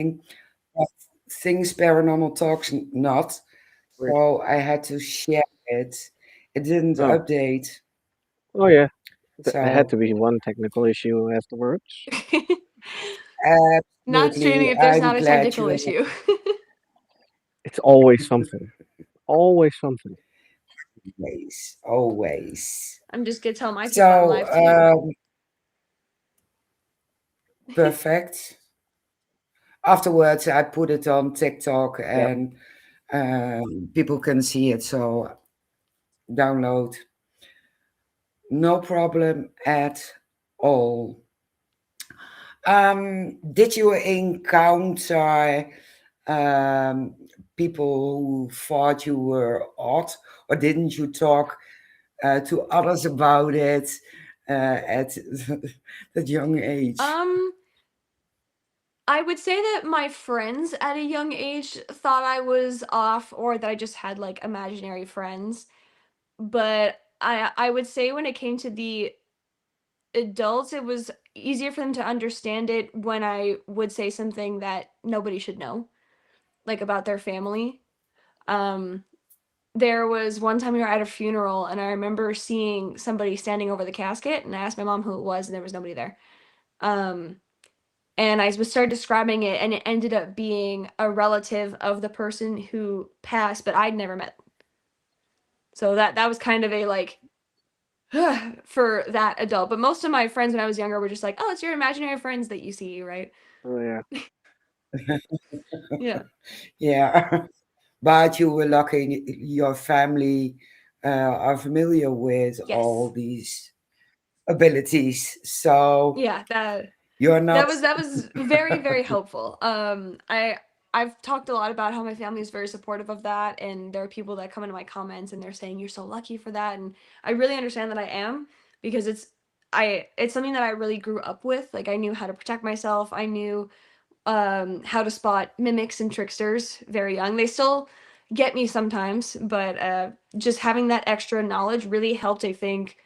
but things paranormal talks not. Weird. So I had to share it. It didn't Oh, update. oh yeah. There had to So be one technical issue afterwards. Not streaming absolutely, if there's I'm not a glad technical you issue. It's always something. Always something. always. I'm just gonna tell my people I'm So live too. perfect. Afterwards, I put it on TikTok Yep. and people can see it. So download, no problem at all. Did you encounter um, people who thought you were odd, or didn't you talk to others about it at that young age? Um, I would say that my friends at a young age thought I was off or that I just had like imaginary friends. But I would say when it came to the adults, it was easier for them to understand it when I would say something that nobody should know, like about their family. Um, there was one time we were at a funeral and I remember seeing somebody standing over the casket and I asked my mom who it was and there was nobody there. Um, and I was started describing it and it ended up being a relative of the person who passed, but I'd never met. So that was kind of a like for that adult. But most of my friends when I was younger were just like, "Oh, it's your imaginary friends that you see, right?" Oh yeah. Yeah. Yeah, but you were lucky your family are familiar with Yes. all these abilities, so Yeah, you're not. that was very very helpful. I've talked a lot about how my family is very supportive of that and there are people that come into my comments and they're saying you're so lucky for that and I really understand that I am because it's something that I really grew up with. Like I knew how to protect myself. I knew how to spot mimics and tricksters very young. They still get me sometimes, but just having that extra knowledge really helped, I think,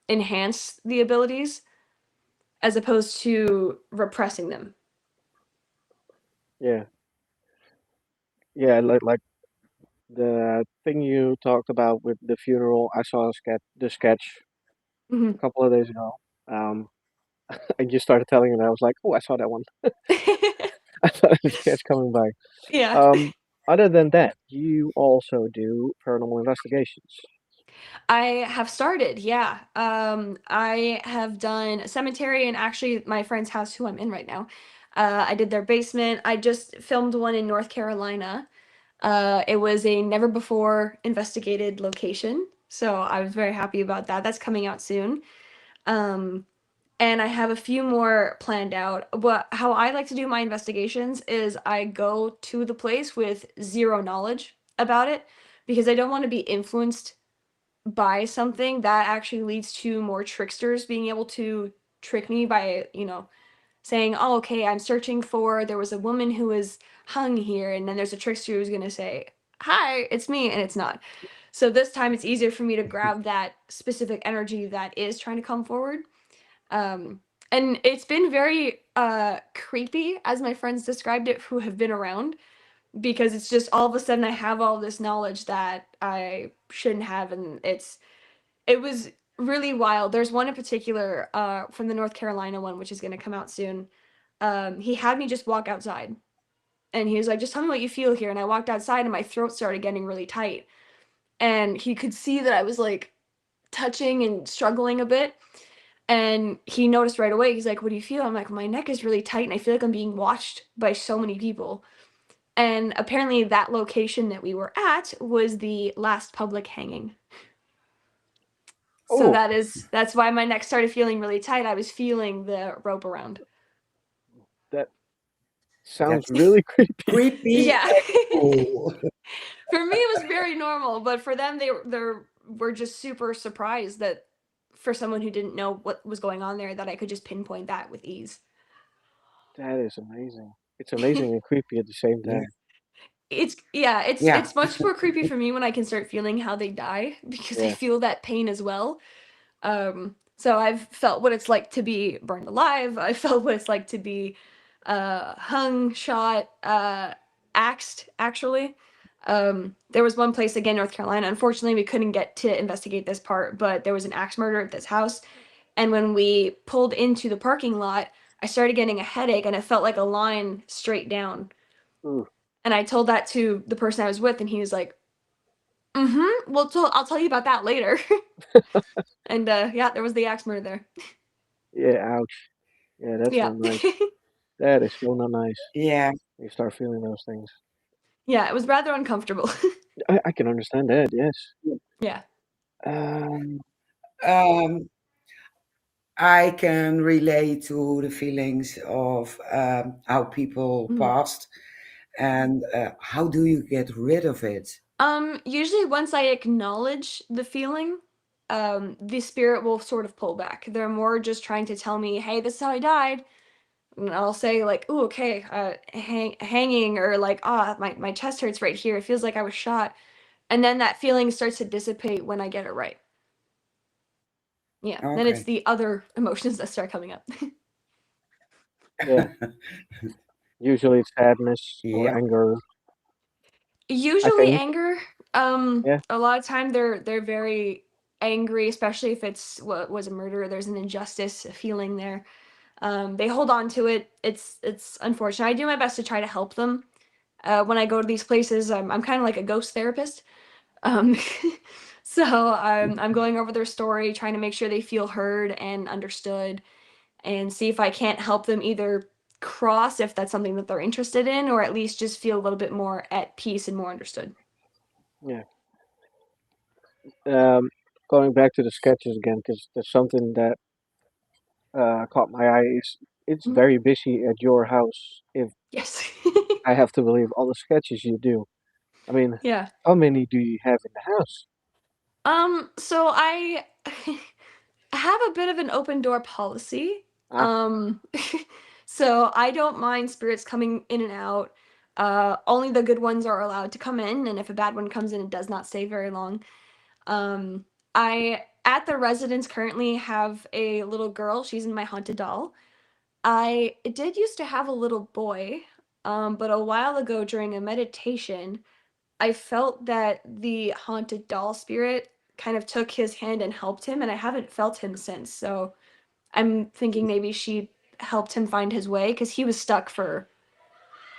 enhance the abilities as opposed to repressing them. Yeah. Yeah. Like the thing you talked about with the funeral. I saw the sketch Mhm. a couple of days ago. Um, I just started telling you, and I was like, "Oh, I saw that one." I saw the sketch coming by. Yeah. Um, Other than that, you also do paranormal investigations. I have started, yeah. I have done a cemetery and actually my friend's house who I'm in right now. I did their basement. I just filmed one in North Carolina. It was a never before investigated location, so I was very happy about that. That's coming out soon. Um, and I have a few more planned out. But how I like to do my investigations is I go to the place with zero knowledge about it because I don't want to be influenced by something that actually leads to more tricksters being able to trick me by, saying, "Oh, okay, I'm searching for there was a woman who was hung here," and then there's a trickster who's gonna say, "Hi, it's me," and it's not. So this time it's easier for me to grab that specific energy that is trying to come forward. Um, and it's been very creepy, as my friends described it, who have been around, because it's just all of a sudden I have all this knowledge that I shouldn't have, and it was really wild. There's one in particular from the North Carolina one, which is going to come out soon. He had me just walk outside, and he was like, "Just tell me what you feel here." And I walked outside, and my throat started getting really tight, and he could see that I was like touching and struggling a bit. And he noticed right away. He's like, "What do you feel?" I'm like, "My neck is really tight, and I feel like I'm being watched by so many people." And apparently, that location that we were at was the last public hanging. So Oh, that's why my neck started feeling really tight. I was feeling the rope around. that sounds That's really creepy. creepy Yeah. and cool. For me it was very normal, but for them they were just super surprised that for someone who didn't know what was going on there that I could just pinpoint that with ease. That is amazing. It's amazing and creepy at the same Yeah, time. It's yeah, yeah, it's much more creepy for me when I can start feeling how they die because I Yeah. feel that pain as well. So I've felt what it's like to be burned alive. I felt what it's like to be hung, shot, axed, actually. There was one place, again, North Carolina. Unfortunately, we couldn't get to investigate this part, but there was an axe murder at this house. And when we pulled into the parking lot, I started getting a headache and it felt like a line straight down. Ooh, And I told that to the person I was with, and he was like, well, I'll tell you about that later. And yeah, there was the axe murder there. yeah, ouch. Yeah, that's Yeah. not nice. That is so not nice. Yeah. You start feeling those things. Yeah, it was rather uncomfortable. I can understand that, yes. Yeah. Um, Um, I can relate to the feelings of how people Mhm. passed and how do you get rid of it? Usually once I acknowledge the feeling, the spirit will sort of pull back. They're more just trying to tell me, "Hey, this is how I died." And I'll say like, "Ooh, okay, hanging," or like, "Ah, my chest hurts right here. It feels like I was shot." And then that feeling starts to dissipate when I get it right. Yeah. Then it's Okay. the other emotions that start coming up. yeah, usually it's sadness or Yeah. anger. I Usually think, anger. yeah, A lot of time they're very angry, especially if it's what was a murder. There's an injustice feeling there. They hold on to it. It's unfortunate. I do my best to try to help them. When I go to these places, I'm kind of like a ghost therapist. Um, so I'm going over their story, trying to make sure they feel heard and understood, and see if I can't help them either cross if that's something that they're interested in, or at least just feel a little bit more at peace and more understood. yeah. Um, Going back to the sketches again, because there's something that caught my eye. Is it's Mhm. very busy at your house. If Yes. I have to believe all the sketches you do. I mean, Yeah. how many do you have in the house? So I have a bit of an open door policy. Ah, Um, so I don't mind spirits coming in and out. Only the good ones are allowed to come in, and if a bad one comes in, it does not stay very long. I at the residence currently have a little girl. She's in my haunted doll. I did used to have a little boy, but a while ago during a meditation, I felt that the haunted doll spirit kind of took his hand and helped him, and I haven't felt him since. So I'm thinking maybe she helped him find his way because he was stuck for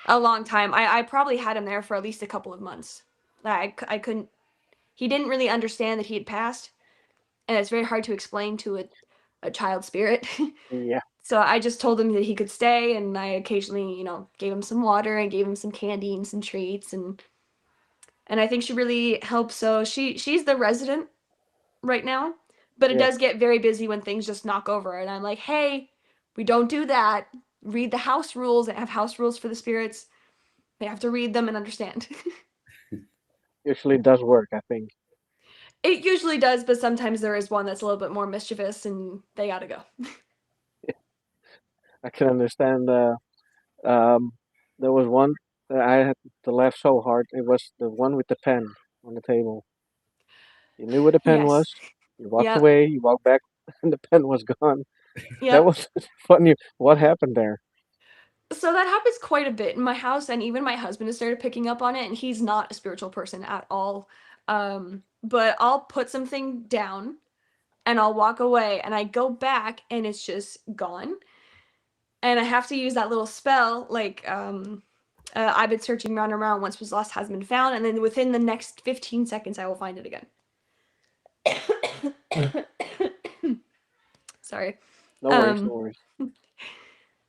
a long time. I probably had him there for at least a couple of months. I couldn't, he didn't really understand that he had passed, and it's very hard to explain to a child spirit. yeah, So I just told him that he could stay, and I occasionally, gave him some water and gave him some candy and some treats, and I think she really helps. So she's the resident right now, but it yeah. does get very busy when things just knock over, and I'm like, hey, we don't do that. Read the house rules. I have house rules for the spirits. They have to read them and understand. Usually it does work, I think. It usually does, but sometimes there is one that's a little bit more mischievous, and they gotta go. I can understand. Um, there was one that I had to laugh so hard. It was the one with the pen on the table. You knew where the pen Yes. was. You walked Yep. away. You walked back, and the pen was gone. That Yep. was funny. What happened there? So that happens quite a bit in my house, and even my husband has started picking up on it, and he's not a spiritual person at all. But I'll put something down and I'll walk away and I go back and it's just gone. And I have to use that little spell, like I've been searching round and round, once was lost has been found, and then within the next 15 seconds I will find it again. Sorry. No worries. No Um worries.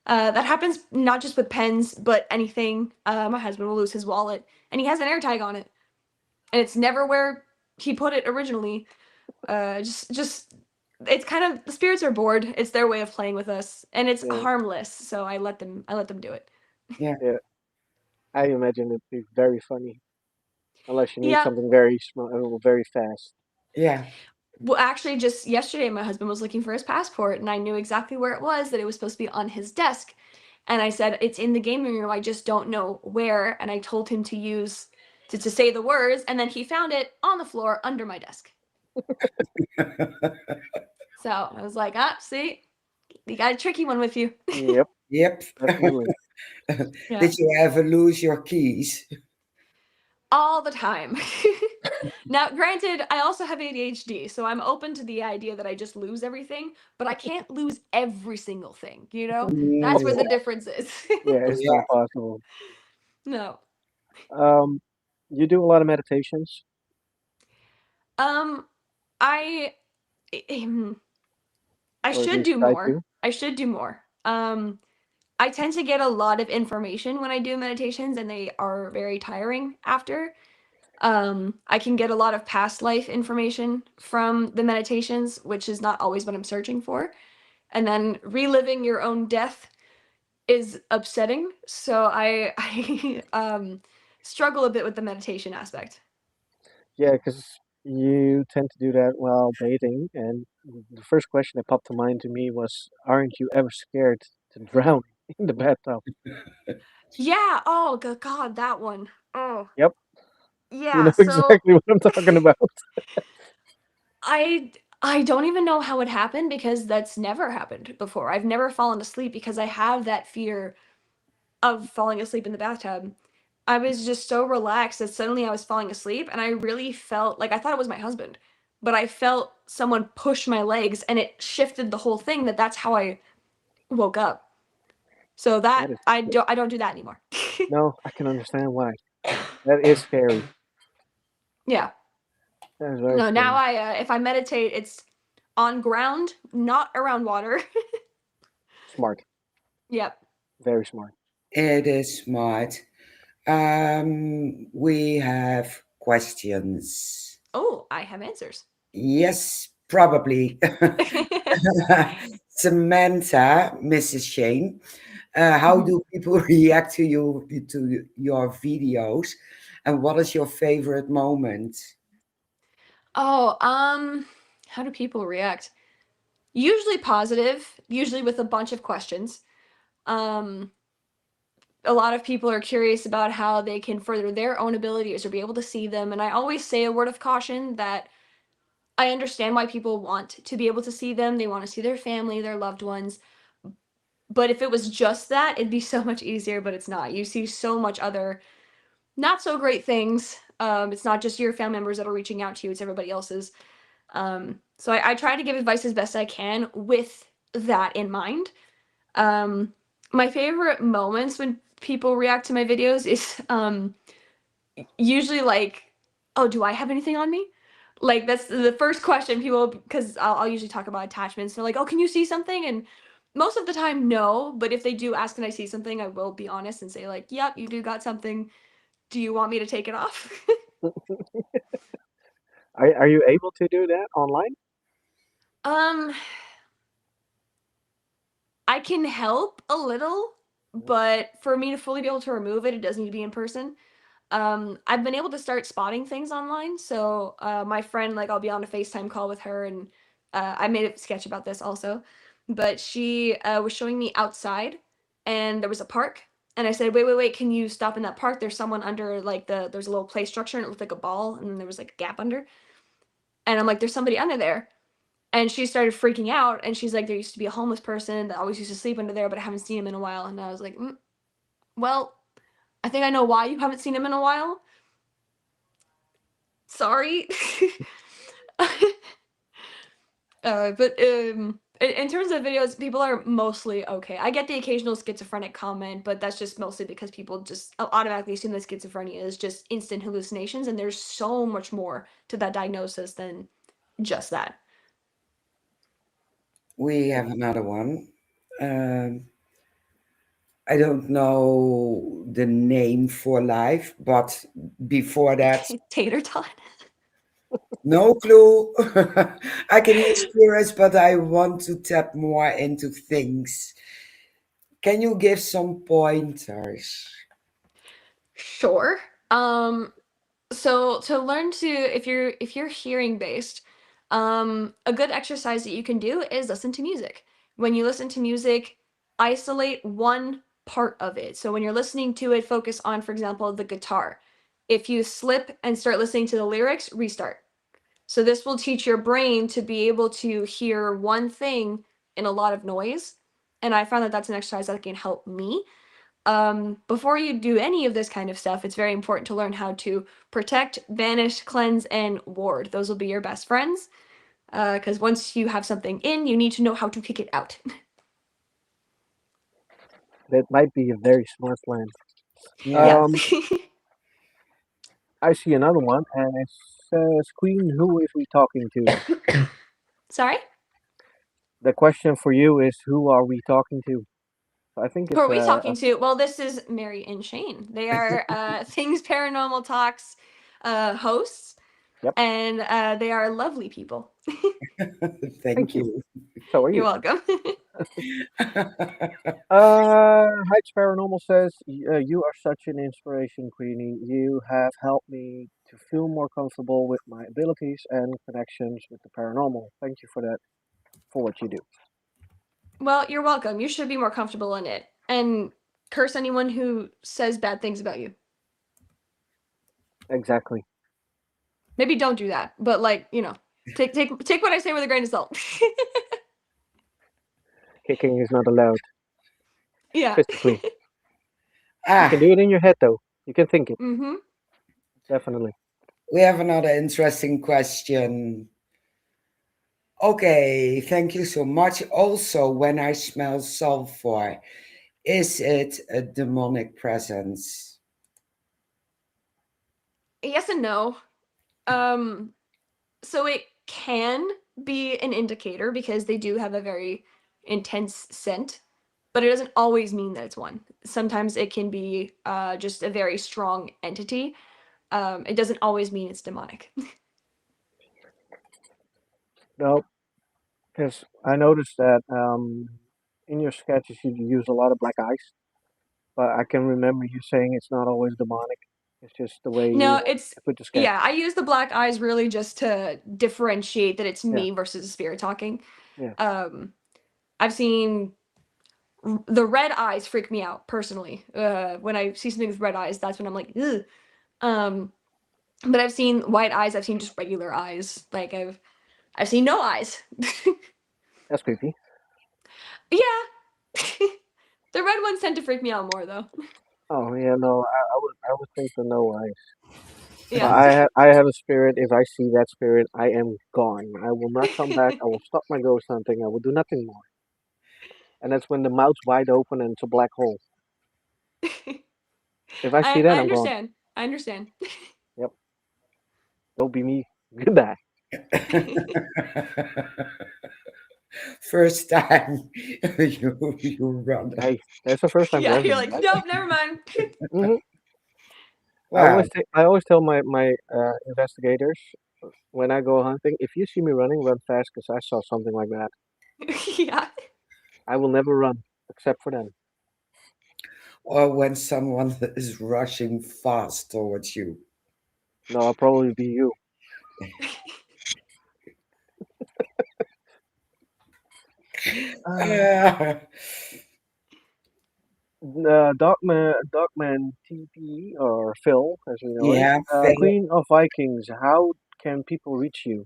that happens not just with pens, but anything. My husband will lose his wallet, and he has an air tag on it, and it's never where he put it originally. Just it's kind of, the spirits are bored. It's their way of playing with us, and it's Yeah, harmless. So I let them do it. Yeah. yeah. I imagine it'd be very funny, unless you need Yeah. something very small, very fast. Yeah. Well, actually, just yesterday, my husband was looking for his passport, and I knew exactly where it was. That it was supposed to be on his desk, and I said it's in the gaming room. I just don't know where. And I told him to use to say the words, and then he found it on the floor under my desk. So I was like, see, you got a tricky one with you. Yep, Yep. definitely. Yeah. Did you ever lose your keys? All the time. Now, granted, I also have ADHD, so I'm open to the idea that I just lose everything, but I can't lose every single thing, you know? That's where Mm, the difference is. Yeah, it's yeah, not possible. No. Um, you do a lot of meditations, Um, I um, I or at should least do try more. to. I should do more. I tend to get a lot of information when I do meditations, and they are very tiring after. I can get a lot of past life information from the meditations, which is not always what I'm searching for. And then reliving your own death is upsetting. So I struggle a bit with the meditation aspect. Yeah, because you tend to do that while bathing, and the first question that popped to mind to me was, "Aren't you ever scared to drown in the bathtub?" Yeah. Oh God, that one. Oh Yep, you yeah. know So exactly what I'm talking about. I I don't even know how it happened because that's never happened before. I've never fallen asleep because I have that fear of falling asleep in the bathtub. I was just so relaxed that suddenly I was falling asleep and I really felt like I thought it was my husband, but I felt someone push my legs and it shifted the whole thing that's how I woke up. So that That is I don't do that anymore. no, I can understand why. That is scary. Yeah. That is very No, now scary. I if I meditate it's on ground, not around water. Smart, Yep. very smart. it is smart. We have questions. Oh, I have answers. Yes, probably. Samantha, Mrs. Shane, how Mhm. do people react to your videos, and what is your favorite moment? Oh, how do people react? Usually positive, usually with a bunch of questions. Um, a lot of people are curious about how they can further their own abilities or be able to see them. And I always say a word of caution that I understand why people want to be able to see them. They want to see their family, their loved ones. But if it was just that, it'd be so much easier, but it's not. You see so much other not so great things. It's not just your family members that are reaching out to you, it's everybody else's. So I try to give advice as best I can with that in mind. Um, my favorite moments when people react to my videos is usually like, "Oh, do I have anything on me?" Like that's the first question people because I'll usually talk about attachments. They're like, "Oh, can you see something?" And most of the time, no. But if they do ask and I see something, I will be honest and say like, "Yep, you do got something. Do you want me to take it off?" Are you able to do that online? um, I can help a little, but for me to fully be able to remove it, it does need to be in person. I've been able to start spotting things online. So, my friend, like, I'll be on a FaceTime call with her, and I made a sketch about this also. But she was showing me outside, and there was a park. And I said, "Wait, wait, wait! Can you stop in that park? There's someone under like there's a little play structure, and it looked like a ball, and then there was like a gap under." And I'm like, "There's somebody under there." And she started freaking out, and she's like, "There used to be a homeless person that always used to sleep under there, but I haven't seen him in a while." And I was like, "Well, I think I know why you haven't seen him in a while. Sorry." But in terms of videos, people are mostly okay. I get the occasional schizophrenic comment, but that's just mostly because people just automatically assume that schizophrenia is just instant hallucinations, and there's so much more to that diagnosis than just that. We have another one. Um, I don't know the name for life, but before that, Tater tot. no clue. I can hear spirits, but I want to tap more into things. Can you give some pointers? Sure. So to learn to if you're hearing based, a good exercise that you can do is listen to music. When you listen to music, isolate one part of it. So when you're listening to it, focus on, for example, the guitar. If you slip and start listening to the lyrics, restart. So this will teach your brain to be able to hear one thing in a lot of noise. And I found that that's an exercise that can help me. Before you do any of this kind of stuff, it's very important to learn how to protect, banish, cleanse, and ward. Those will be your best friends. Because once you have something in, you need to know how to kick it out. That might be a very smart plan. Yeah. Yeah. Um, I see another one, and it says, "Queen, who is we talking to?" Sorry? The question for you is, who are we talking to? So I think Who it's are we talking to? Well, this is Mary and Shane. They are Things Paranormal Talks hosts, yep. and they are lovely people. Thank Thank you. you. So are You're you? welcome. Heights Paranormal says, "You are such an inspiration, Queenie. You have helped me to feel more comfortable with my abilities and connections with the paranormal. Thank you for that, for what you do." Well, you're welcome. You should be more comfortable in it. And curse anyone who says bad things about you. Exactly. Maybe don't do that, but like, take what I say with a grain of salt. Kicking is not allowed Yeah. physically. You can Ah, do it in your head, though. You can think it. Mhm. Definitely. we have another interesting question. Okay, thank you so much. Also, when I smell sulfur, is it a demonic presence? Yes and no. Um so it can be an indicator because they do have a very intense scent, but it doesn't always mean that it's one. Sometimes it can be just a very strong entity. It doesn't always mean it's demonic. No, because I noticed that in your sketches you use a lot of black eyes, but I can remember you saying it's not always demonic. It's just the way No, you put the sketch. yeah, I use the black eyes really just to differentiate that it's Yeah, me versus a spirit talking. yeah, Um, I've seen the red eyes freak me out personally. When I see something with red eyes, that's when I'm like, ugh. Um, but I've seen white eyes. I've seen just regular eyes. Like I've seen no eyes. that's creepy. Yeah, the red ones tend to freak me out more though. Oh yeah, no, I would think the no eyes. But Yeah. I have a spirit. If I see that spirit, I am gone. I will not come back. I will stop my ghost hunting. I will do nothing more. And that's when the mouth's wide open and it's a black hole. If I see I that, I'm gone. understand. I understand. Yep, don't be me. Goodbye. First time you run. Hey, that's the first time for Yeah, you're everyone, like, right? nope, never mind. hmm Wow. I always tell my investigators when I go hunting, if you see me running, run fast because I saw something like that. Yeah. I will never run except for them. Or when someone is rushing fast towards you. No, I'll probably be you. Uh, Ah, Dogman TP or Phil, as we know it. yeah, Faye. Queen of Vikings. How can people reach you?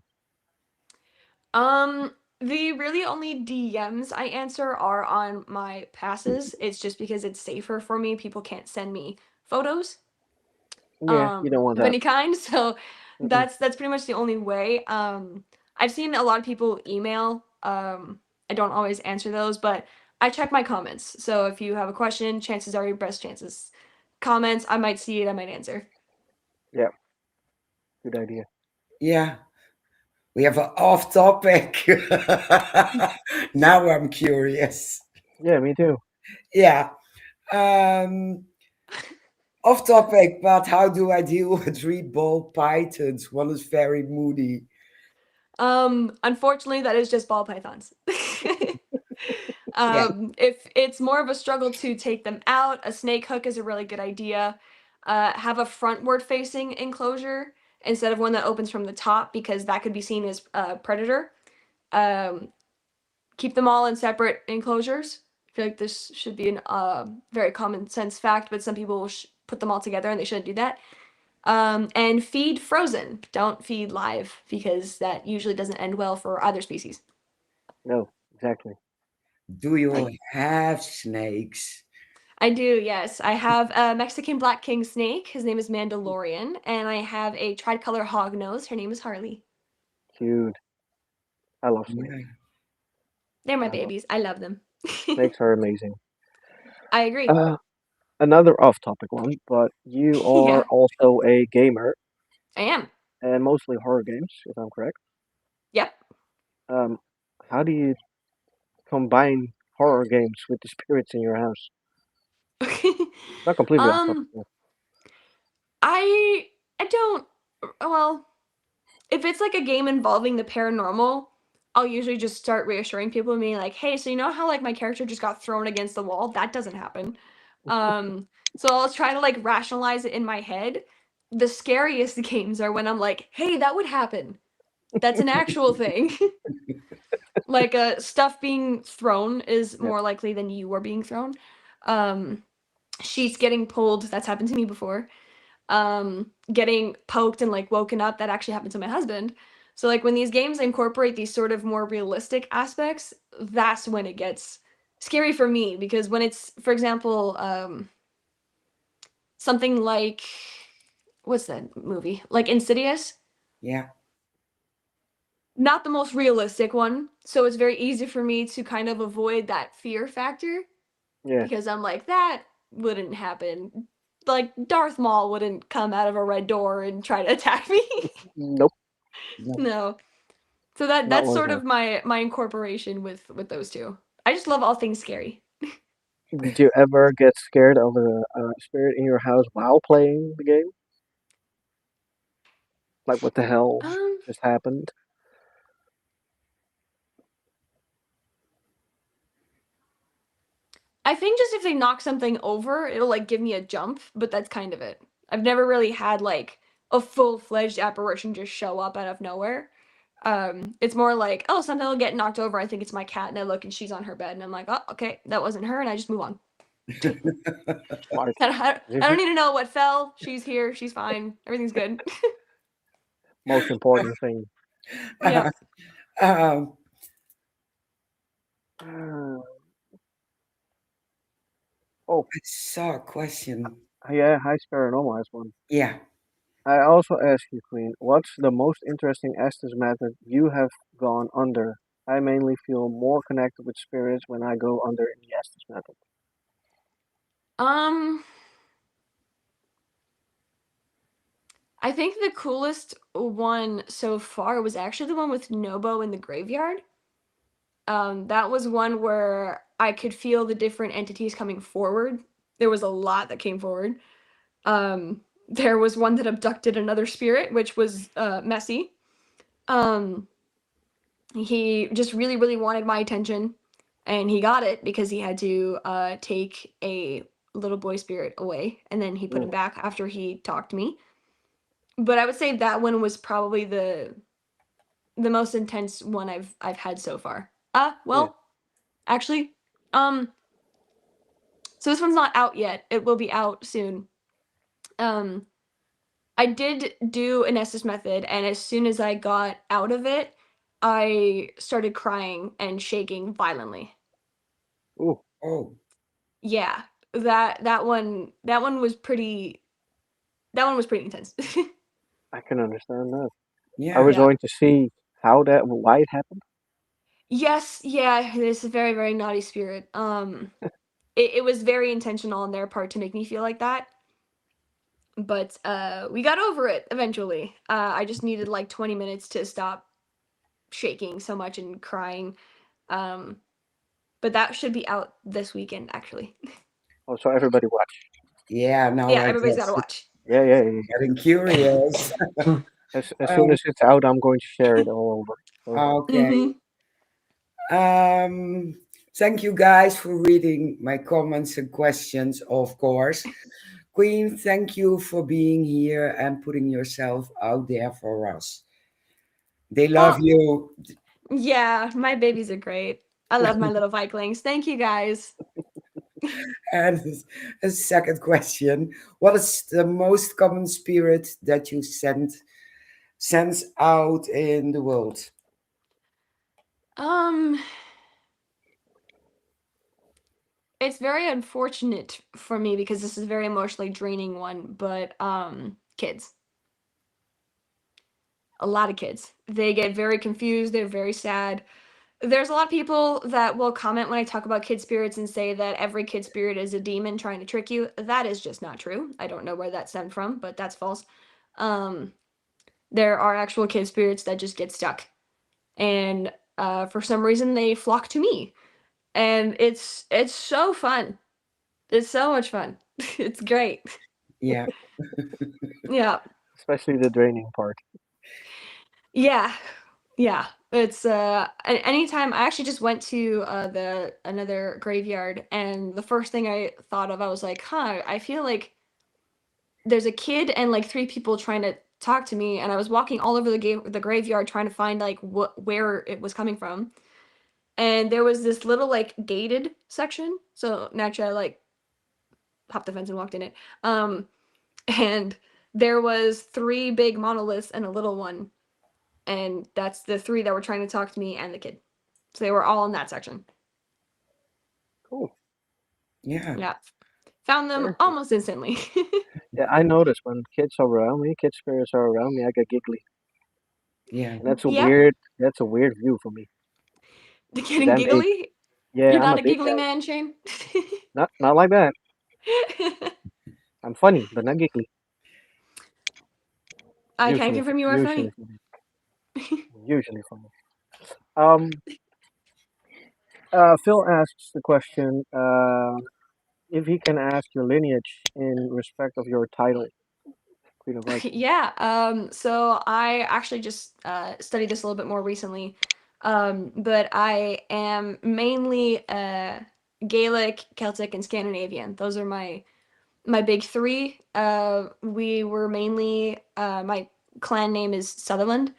Um, the really only DMs I answer are on my passes. It's just because it's safer for me. People can't send me photos Yeah, you don't want of that. any kind. So Mm-mm. that's pretty much the only way. I've seen a lot of people email. I don't always answer those, but I check my comments. So if you have a question, chances are your best chances. Comments, I might see it, I might answer. Yeah, good idea. Yeah, we have an off topic. Now I'm curious. Yeah, me too. Yeah. Um, Off topic, but how do I deal with three ball pythons? One is very moody. Unfortunately, that is just ball pythons. Yeah. If it's more of a struggle to take them out, a snake hook is a really good idea. Have a frontward facing enclosure instead of one that opens from the top because that could be seen as a predator. Um, Keep them all in separate enclosures. I feel like this should be an very common sense fact, but some people will put them all together and they shouldn't do that. And feed frozen. Don't feed live because that usually doesn't end well for either species. No, exactly. Do you Like, have snakes? I do, yes. I have a Mexican black king snake. His name is Mandalorian, and I have a tricolor hognose. Her name is Harley. Cute. I love snakes. Yeah. They're my I love babies. I love them. snakes are amazing. I agree. Uh, Another off-topic one, but you are Yeah, also a gamer I am. and mostly horror games, if I'm correct. Yep. Um, how do you combine horror games with the spirits in your house? Not completely off topic. um, Yeah. I I don't well, if it's like a game involving the paranormal, I'll usually just start reassuring people and being like, "Hey, so you know how like my character just got thrown against the wall? That doesn't happen." So I'll try to like rationalize it in my head. The scariest games are when I'm like, "Hey, that would happen. That's an actual thing." Like stuff being thrown is Yeah. more likely than you are being thrown. Um sheets getting pulled, that's happened to me before. Getting poked and like woken up, that actually happened to my husband. So like when these games incorporate these sort of more realistic aspects, that's when it gets scary for me, because when it's, for example, something like, what's that movie, like Insidious, Yeah. not the most realistic one, so it's very easy for me to kind of avoid that fear factor, Yeah. because I'm like, that wouldn't happen. Like Darth Maul wouldn't come out of a red door and try to attack me. Nope. No. No. So that Not that's like sort that. of my incorporation with those two. I just love all things scary. Did you ever get scared of a spirit in your house while playing the game? Like, what the hell Um, just happened? I think just if they knock something over, it'll like give me a jump, but that's kind of it. I've never really had like a full-fledged apparition just show up out of nowhere. It's more like, oh, something will get knocked over. I think it's my cat, and I look and she's on her bed, and I'm like, oh, okay, that wasn't her, and I just move on. Smart. I don't need to know what fell. She's here. She's fine. Everything's good. Most important thing. Yep. um, Uh, oh, I saw a question. yeah, High Paranormal has one. Yeah. I also ask you, Queen, what's the most interesting Estes method you have gone under? I mainly feel more connected with spirits when I go under in the Estes method. Um, I think the coolest one so far was actually the one with Nobo in the graveyard. That was one where I could feel the different entities coming forward. There was a lot that came forward. There was one that abducted another spirit, which was messy. Um, he just really, really wanted my attention, and he got it because he had to take a little boy spirit away, and then he put him Ooh, back after he talked to me. But I would say that one was probably the most intense one I've had so far. yeah. Well, actually, um, so this one's not out yet. It will be out soon. Um, I did do an Estes method, and as soon as I got out of it, I started crying and shaking violently. Ooh, Oh, Yeah, that one was pretty, that one was pretty intense. I can understand that. Are yeah. we Yeah. going to see why it happened? Yes, yeah, it's a very, very naughty spirit. It was very intentional on their part to make me feel like that, but we got over it eventually. I just needed like 20 minutes to stop shaking so much and crying. Um, but that should be out this weekend, actually. Oh, so everybody watch. Yeah, now Yeah, I everybody's got to just watch. Yeah, yeah, yeah. getting curious. As soon Um, as it's out, I'm going to share it all over. So okay. Mm-hmm. Um, Thank you guys for reading my comments and questions, of course. Queen, thank you for being here and putting yourself out there for us. They love Well, you. yeah, my babies are great. I love my little Vikings. Thank you guys. And a second question: what is the most common spirit that you sense out in the world? Um, it's very unfortunate for me because this is a very emotionally draining one, but kids. A lot of kids. They get very confused, they're very sad. There's a lot of people that will comment when I talk about kid spirits and say that every kid spirit is a demon trying to trick you. That is just not true. I don't know where that stemmed from, but that's false. Um, there are actual kid spirits that just get stuck, and for some reason they flock to me, and it's so fun. It's so much fun. It's great. Yeah, Yeah, especially the draining part. yeah, yeah. It's anytime I actually just went to the another graveyard, and the first thing I thought of, I was like, huh, I feel like there's a kid and like three people trying to talk to me, and I was walking all over the graveyard trying to find like what where it was coming from. And there was this little like gated section. So naturally I like hopped the fence and walked in it. Um and there was three big monoliths and a little one. And that's the three that were trying to talk to me and the kid. So they were all in that section. Cool. yeah, Yeah. Found them Very cool. almost instantly. Yeah, I notice when kids are around me, kid spirits are around me, I get giggly, yeah, and that's a Yep. weird. That's a weird view for me because Getting I'm big. giggly. Yeah, You're I'm not a a big giggly guy. man, Shane. Not like that. I'm funny, but not giggly. I can Usually, confirm you are usually funny. funny. Usually funny. Um, Phil asks the question if he can ask your lineage in respect of your title, Queen of Vikings. Yeah, so I actually just studied this a little bit more recently. But I am mainly Gaelic, Celtic, and Scandinavian. Those are my big three. We were mainly my clan name is Sutherland.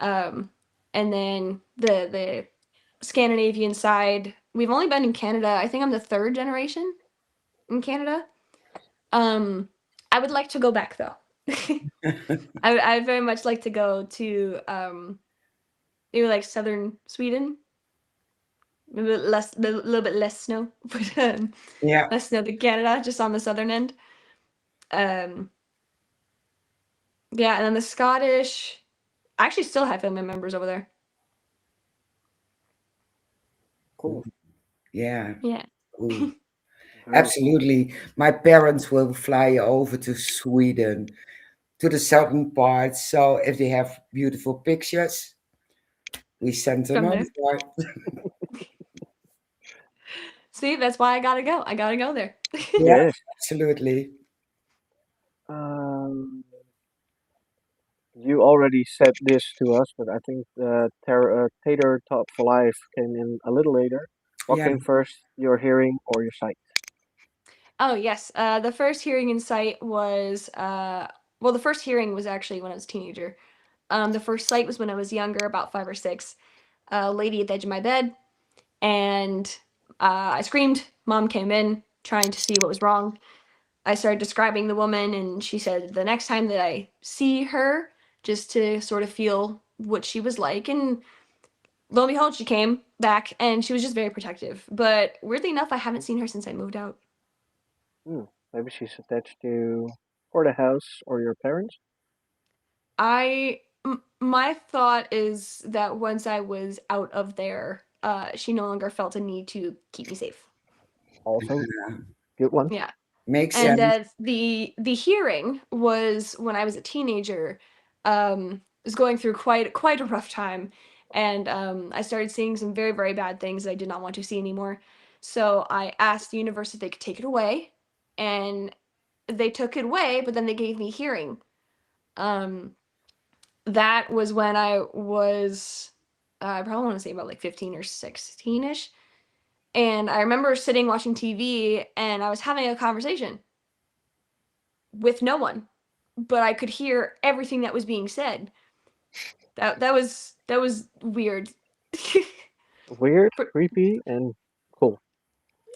Um, and then the Scandinavian side, we've only been in Canada. I think I'm the third generation in Canada. Um, I would like to go back though. I very much like to go to maybe like southern Sweden. Maybe a little bit less snow, but yeah. less snow than Canada, just on the southern end. Um, yeah, and then the Scottish. I actually still have family members over there. Cool. Yeah. Yeah. Cool. Very cool. Absolutely. My parents will fly over to Sweden, to the southern part. So if they have beautiful pictures, we send them From there. over. See, that's why I gotta go. I gotta go there. Yeah, Yes. absolutely. Um, you already said this to us, but I think the Tater Top for Life came in a little later. What Yeah, came first, your hearing or your sight? Oh yes, the first hearing in sight was well, the first hearing was actually when I was a teenager. The first sight was when I was younger, about 5 or 6. A lady at the edge of my bed, and I screamed. Mom came in, trying to see what was wrong. I started describing the woman, and she said the next time that I see her, just to sort of feel what she was like. And lo and behold, she came back, and she was just very protective. But weirdly enough, I haven't seen her since I moved out. Hmm. Maybe she's attached to or the house or your parents. My thought is that once I was out of there, she no longer felt a need to keep me safe. Also, good one. Yeah. makes And sense. the hearing was when I was a teenager. Was going through quite a rough time, and I started seeing some very very bad things that I did not want to see anymore. So I asked the universe if they could take it away, and they took it away. But then they gave me hearing. Um, that was when I was, I probably want to say about like 15 or 16 ish. And I remember sitting watching TV, and I was having a conversation with no one, but I could hear everything that was being said. That was weird. Weird, For, creepy, and cool.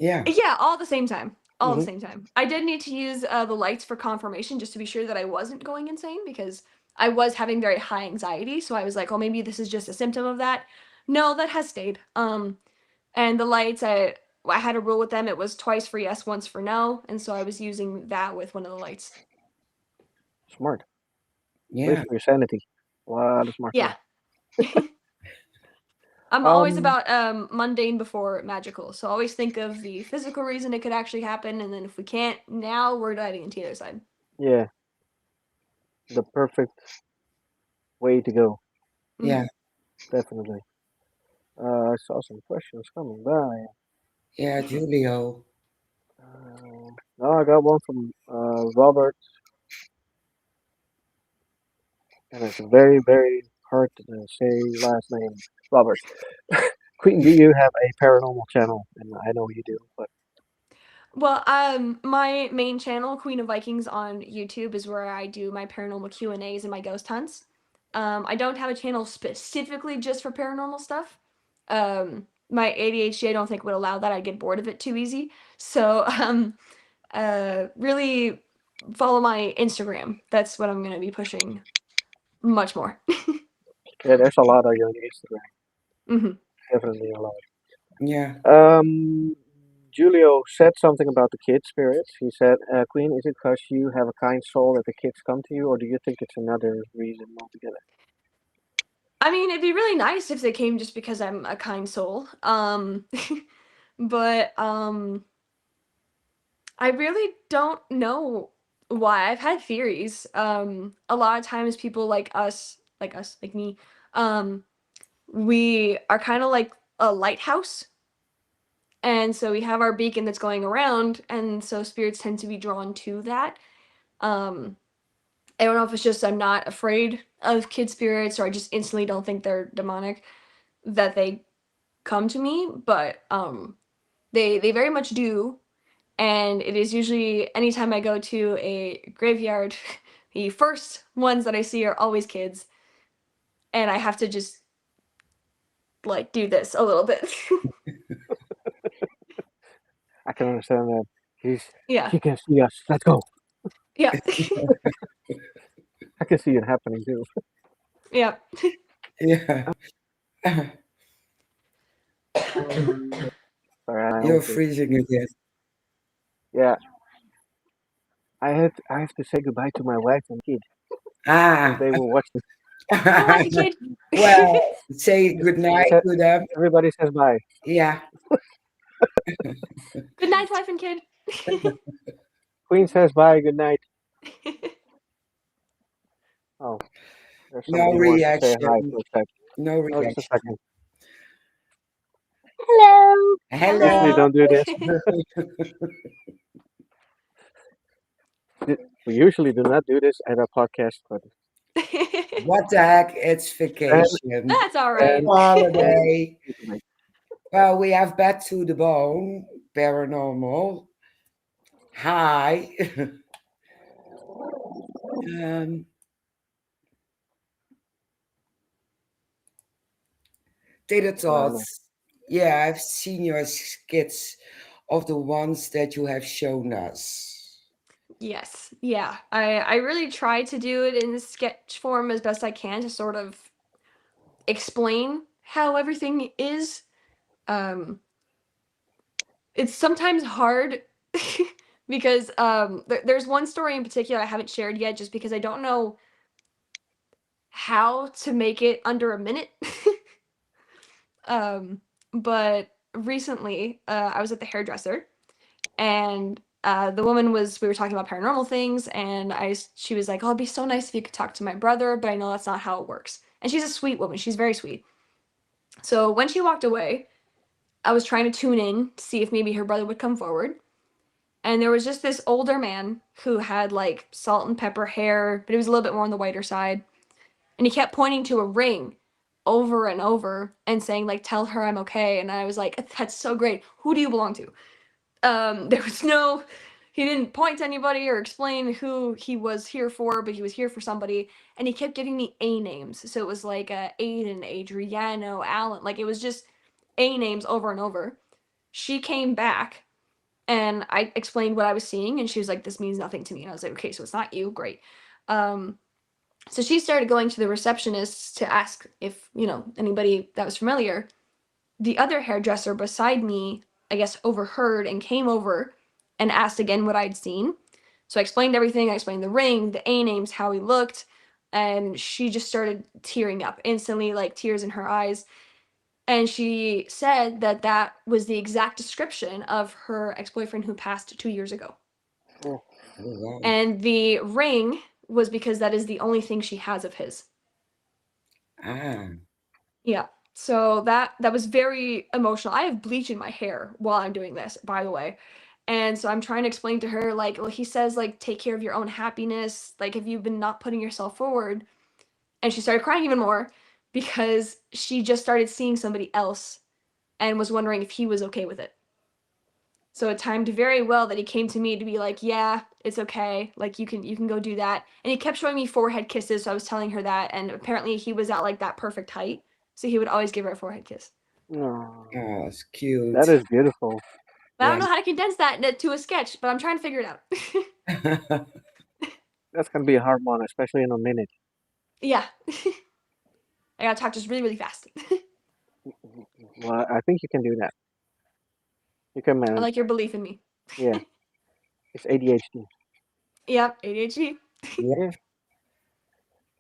Yeah, yeah, all at the same time. All at the Hmm. same time. I did need to use the lights for confirmation just to be sure that I wasn't going insane because I was having very high anxiety. So I was like, oh, maybe this is just a symptom of that. No, that has stayed. And the lights, I had a rule with them. It was twice for yes, once for no, and so I was using that with one of the lights. Smart. Plays Yeah. for your sanity. A lot of smart Yeah. stuff. I'm always Um, about mundane before magical. So always think of the physical reason it could actually happen, and then if we can't now, we're diving into the other side. yeah, the perfect way to go. Yeah. Hmm. Definitely. I saw some questions coming by. Yeah, Julio. Now I got one from Robert, and it's a very, very hard to say last name. Robert. Queen, do you have a paranormal channel? And I know you do, but Well, my main channel, Queen of Vikings on YouTube, is where I do my paranormal Q&As and my ghost hunts. I don't have a channel specifically just for paranormal stuff. My ADHD, I don't think would allow that. I'd get bored of it too easy. So, really follow my Instagram. That's what I'm gonna be pushing much more. yeah, there's a lot on your Instagram. Hmm. Definitely a lot. Yeah. Julio said something about the kid spirits. He said, Queen, is it because you have a kind soul that the kids come to you, or do you think it's another reason altogether? I mean, it'd be really nice if they came just because I'm a kind soul. But I really don't know why. I've had theories. A lot of times people like me, um, we are kind of like a lighthouse. And so we have our beacon that's going around, and so spirits tend to be drawn to that. Um, I don't know if it's just I'm not afraid of kid spirits or I just instantly don't think they're demonic that they come to me, but they very much do. And it is usually anytime I go to a graveyard, the first ones that I see are always kids, and I have to just like do this a little bit. I can understand that. He's Yeah, he can see us. Let's go. yeah, I can see it happening too. yeah. Yeah. Sorry, I You're almost did. freezing again. Yeah, I have to say goodbye to my wife and kid because Ah. they will watch this. Bye, wifey kid. Well, say good night Say- to them. Everybody says bye. Yeah. Good night, wife and kid. Queen says bye. Good night. Oh, there's No somebody who wants to say hi reaction. for a sec. No Oh, just a reaction. second. Hello. We usually Hello. Hello. don't do this. We usually do not do this at our podcast, but What the heck? It's and vacation. That's all It's right. and holiday. Well, we have Back to the Bone, Paranormal. Hi. um, Data banana. thoughts. Yeah, I've seen your skits of the ones that you have shown us. Yes. Yeah. I really try to do it in sketch form as best I can to sort of explain how everything is. Um it's sometimes hard because there's one story in particular I haven't shared yet just because I don't know how to make it under a minute. um but recently I was at the hairdresser and the woman was we were talking about paranormal things and she was like, oh, it'd be so nice if you could talk to my brother, but I know that's not how it works. And she's a sweet woman, she's very sweet. So when she walked away, I was trying to tune in to see if maybe her brother would come forward, and there was just this older man who had like salt and pepper hair, but he was a little bit more on the whiter side, and he kept pointing to a ring over and over and saying like, tell her I'm okay. And I was like, that's so great, who do you belong to? There was no, he didn't point to anybody or explain who he was here for, but he was here for somebody. And he kept giving me A names. So it was like Aiden, Adriano, Alan. Like it was just A names over and over. She came back and I explained what I was seeing, and she was like, this means nothing to me. And I was like, okay, so it's not you. Great. Um, so she started going to the receptionists to ask if, anybody that was familiar. The other hairdresser beside me I guess, overheard and came over and asked again what I'd seen. So I explained everything. I explained the ring, the A names, how he looked, and she just started tearing up instantly, like tears in her eyes. And she said that that was the exact description of her ex boyfriend who passed 2 years ago. Oh, Oh, wow. And the ring was because that is the only thing she has of his. Ah, Yeah. So that was very emotional. I have bleach in my hair while I'm doing this, by the way. And so I'm trying to explain to her, like, well, he says, like, take care of your own happiness. Like, have you been not putting yourself forward? And she started crying even more because she just started seeing somebody else and was wondering if he was okay with it. So it timed very well that he came to me to be like, yeah, it's okay. Like, you can go do that. And he kept showing me forehead kisses, so I was telling her that. And apparently he was at like that perfect height, so he would always give her a forehead kiss. no, oh, it's that cute. is beautiful. But I don't Yeah. know how to condense that to a sketch, but I'm trying to figure it out. That's gonna be a hard one, especially in a minute. Yeah. I gotta talk just really, really fast. Well, I think you can do that. You can I manage like your that. belief in me. Yeah, it's ADHD. Yep, ADHD. Yeah. Yeah,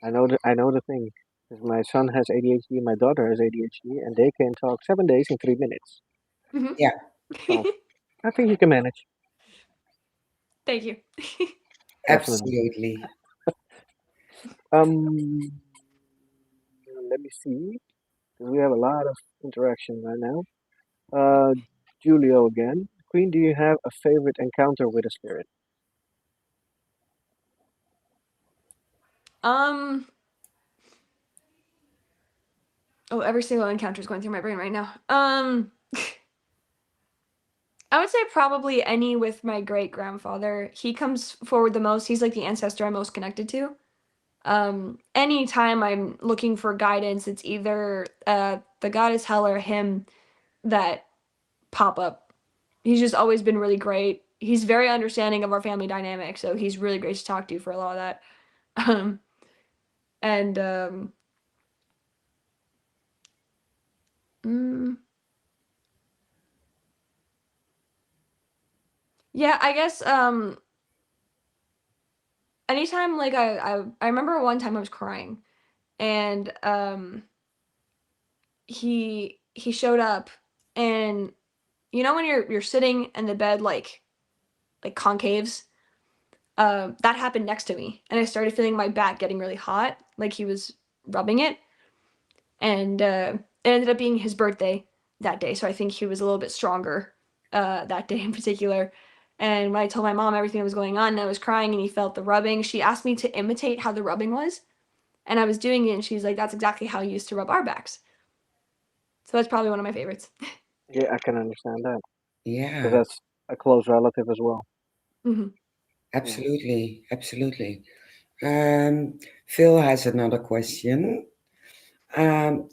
I know the thing. 'Cause my son has ADHD, my daughter has ADHD, and they can talk 7 days in 3 minutes. Hmm. Yeah. So I think you can manage. Thank you. Definitely. Absolutely. Um, let me see. 'Cause we have a lot of interaction right now. Uh, Julio again. Queen, do you have a favorite encounter with a spirit? um. Oh, every single encounter is going through my brain right now. I would say probably any with my great grandfather. He comes forward the most. He's like the ancestor I'm most connected to. Anytime I'm looking for guidance, it's either the goddess Hell or him that pop up. He's just always been really great. He's very understanding of our family dynamic, so he's really great to talk to for a lot of that. Um, and mm, yeah, I guess anytime like I remember one time I was crying and he showed up and you know when you're sitting in the bed like concaves, that happened next to me and I started feeling my back getting really hot like he was rubbing it and it ended up being his birthday that day, so I think he was a little bit stronger that day in particular. And when I told my mom everything that was going on and I was crying and he felt the rubbing, she asked me to imitate how the rubbing was, and I was doing it and she's like, that's exactly how you used to rub our backs. So that's probably one of my favorites. Yeah, I can understand that because Yeah. that's a close relative as well. Hmm. Yeah. Absolutely. Absolutely. Um, Phil has another question.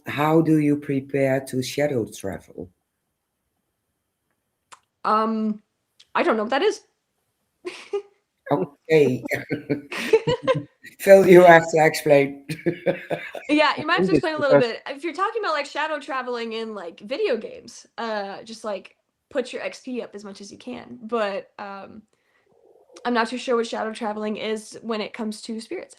How do you prepare to shadow travel? um I don't know what that is. Okay. Phil, you have to explain. Yeah, I you might have think to it's explain a little because bit. If you're talking about like shadow traveling in like video games, just like put your XP up as much as you can. But I'm not too sure what shadow traveling is when it comes to spirits.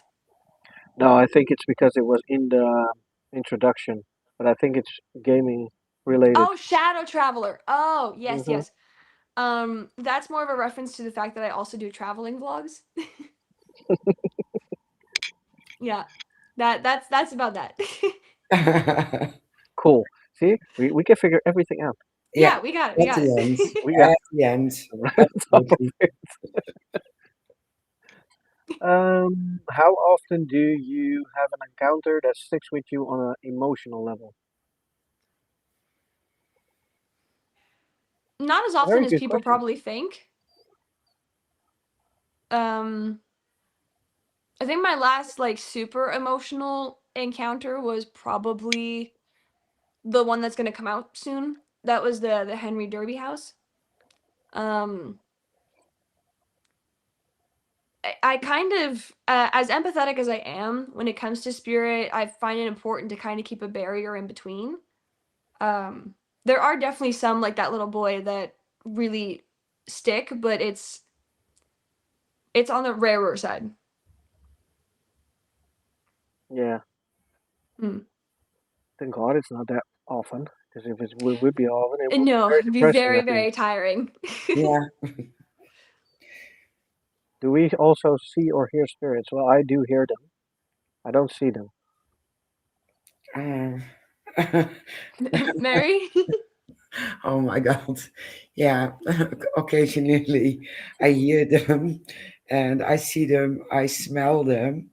no, I think it's because it was in the introduction, but I think it's gaming related. Oh, shadow traveler. Oh, yes, Hmm. yes. That's more of a reference to the fact that I also do traveling vlogs. Yeah. That's about that. Cool. See, we can figure everything out. Yeah, Yeah, we got it. We at got the end. it. We got At the end. right on top of Absolutely. it. How often do you have an encounter that sticks with you on an emotional level? Not as A very often as good people question. probably think. Um I think my last like super emotional encounter was probably the one that's gonna come out soon. That was the Henry Derby house. Um, I kind of as empathetic as I am when it comes to spirit, I find it important to kind of keep a barrier in between. Um, There are definitely some like that little boy that really stick, but it's on the rarer side. Yeah, Mm. thank God it's not that often. Because if it would be often, it would be No, very it'd be depressing, very, I think. very tiring. Yeah. Do we also see or hear spirits? Well, I do hear them. I don't see them. Uh, Mary? oh my God. Yeah. Occasionally I hear them and I see them, I smell them,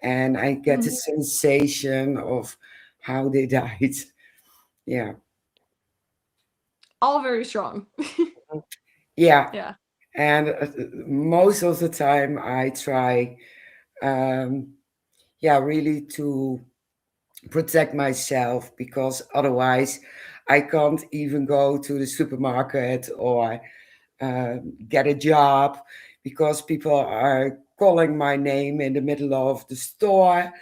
and I get the Mhm. sensation of how they died. Yeah. All very strong. Mhm. Yeah. Yeah. And most of the time I try, um, yeah, really to protect myself because otherwise I can't even go to the supermarket or uh, get a job because people are calling my name in the middle of the store,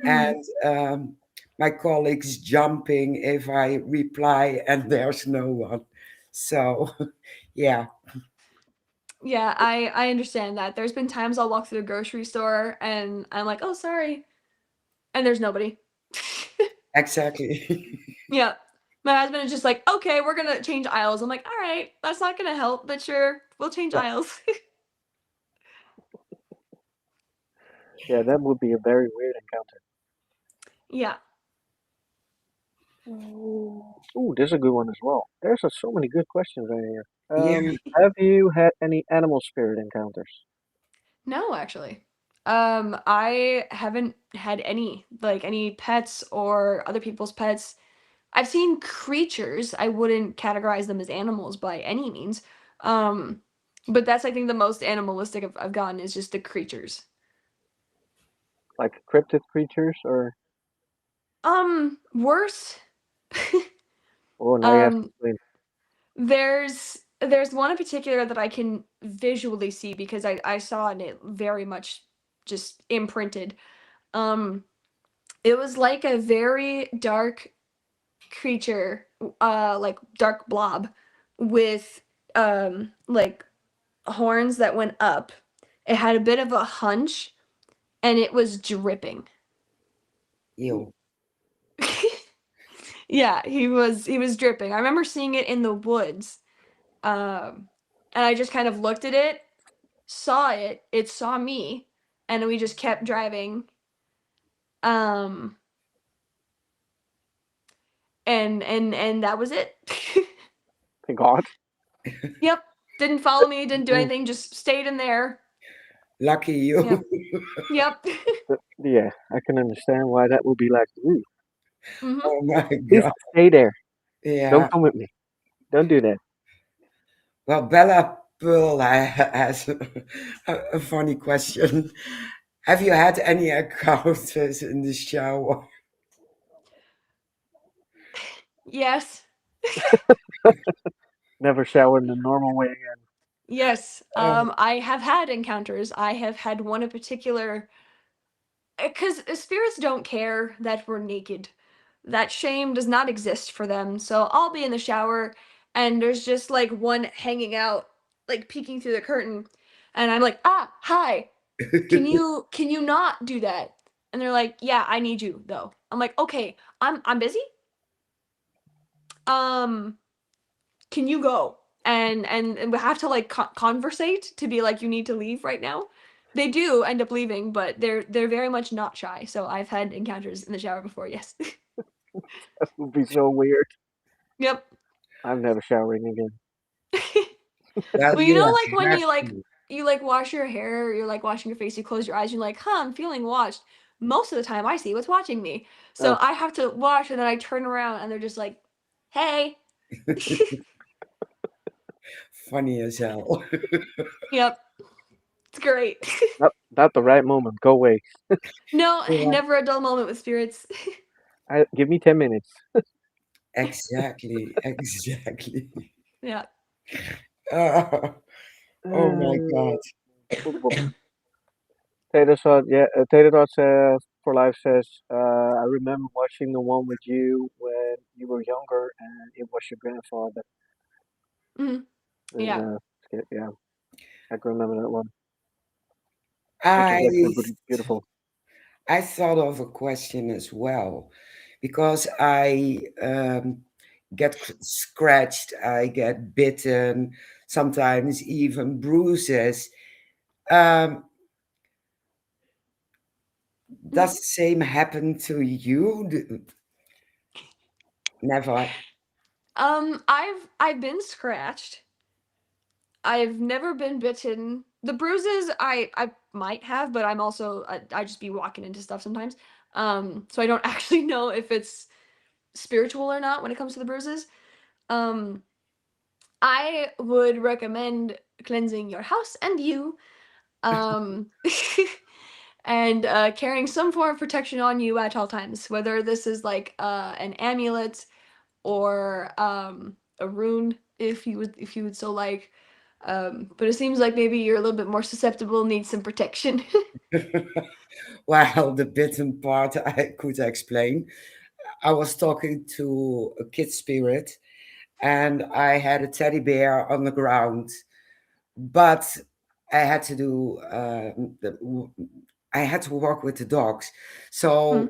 Mhm. and my colleagues jumping if I reply and there's no one. So, yeah, Yeah, I understand that. There's been times I'll walk through the grocery store and I'm like, "Oh, sorry." And there's nobody. exactly. Yeah. My husband is just like, "Okay, we're gonna change aisles." I'm like, "All right, that's not gonna help, but sure, we'll change Yeah, aisles." yeah, that would be a very weird encounter. Yeah. Ooh, this is a good one as well. There's so many good questions right here. Yeah, Have you had any animal spirit encounters? No, actually. I haven't had any, like, any pets or other people's pets. I've seen creatures. I wouldn't categorize them as animals by any means. Um, but that's, I think, the most animalistic I've gotten is just the creatures. Like cryptid creatures or Worse. oh now you have to um, explain. there's one in particular that I can visually see because I saw it and it very much just imprinted. Um, it was like a very dark creature, like dark blob with like horns that went up. It had a bit of a hunch and it was dripping. you. Yeah, he was dripping. I remember seeing it in the woods. And I just kind of looked at it, saw it, it saw me, and we just kept driving. Um and that was it. Thank God. Yep. Didn't follow me, didn't do Mm, anything, just stayed in there. Lucky you. Yep. Yep. yeah, I can understand why that would be like. Ooh, Mhm. Oh my please God. stay there. Yeah. Don't come with me. Don't do that. Well, Bella Pearl has a funny question. Have you had any encounters in the shower? Yes. Never shower in the normal way again. Yes. Um, I have had encounters. I have had one in particular because spirits don't care that we're naked. That shame does not exist for them. So I'll be in the shower and there's just like one hanging out, like peeking through the curtain. And I'm like, ah, hi. Can you not do that? And they're like, yeah, I need you though. I'm like, okay, I'm busy. Um, can you go? And we have to like conversate to be like, you need to leave right now. They do end up leaving, but they're very much not shy. So I've had encounters in the shower before. Yes. That would be so weird. Yep. I'm never showering again. well, Well, you know, you like when have you to. you like wash your hair, you're like washing your face, you close your eyes, you're like, huh, I'm feeling watched. Most of the time I see what's watching me. So Oh, I have to wash and then I turn around and they're just like, hey. Funny as hell. Yep. It's great. not the right moment. Go away. No, Yeah, never a dull moment with spirits. Give me 10 minutes. exactly, exactly. Yeah. Uh, oh my Uh, God. boop, boop. Tater Tot, yeah, Tater Tot for Life says, I remember watching the one with you when you were younger and it was your grandfather. Mhm. And Yeah. yeah, I can remember that one, which is I actually beautiful. I thought of a question as well, because I get scratched, I get bitten, sometimes even bruises. Um, Mhm. does the same happen to you? Never. I've been scratched. I've never been bitten. The bruises I might have, but I'm also I just be walking into stuff sometimes. So I don't actually know if it's spiritual or not when it comes to the bruises. Um, I would recommend cleansing your house and you, um, and carrying some form of protection on you at all times, whether this is like an amulet or a rune, if you would so like. But it seems like maybe you're a little bit more susceptible, need some protection. Well, the bitten part I could explain. I was talking to a kid spirit, and I had a teddy bear on the ground, but I had to do I had to work with the dogs. So Mm.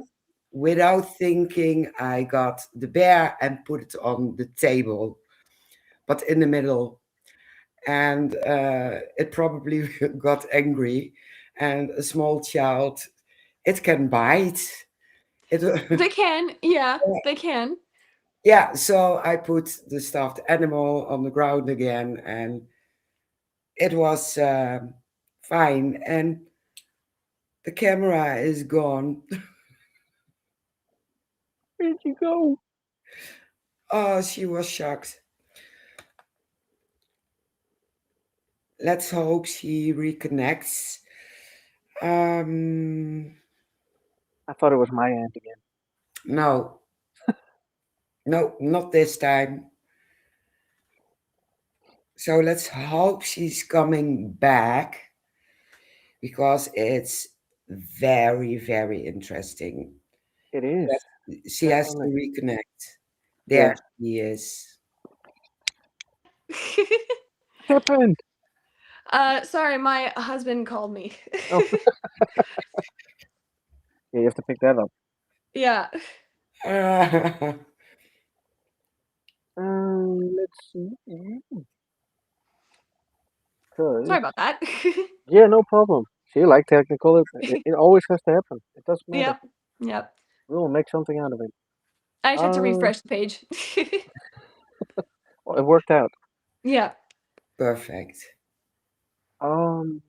without thinking, I got the bear and put it on the table, but in the middle, and it probably got angry. And a small child, it can bite. It, They can, yeah, they can. yeah. So I put the stuffed animal on the ground again, and it was fine. And the camera is gone. Where'd you go? Oh, she was shocked. Let's hope she reconnects. Um, I thought it was my aunt again. no, no, not this time. So let's hope she's coming back, because it's very, very interesting. It is She has to definitely. reconnect. There Yeah. she is. What happened? Sorry, my husband called me. Oh, yeah, you have to pick that up. Yeah. Let's see. Cause Sorry about that. yeah, no problem. See, like technical, it always has to happen. It doesn't matter. Yep. Yep. We will make something out of it. I just had to Uh, refresh the page. well, it worked out. Yeah. Perfect. Um,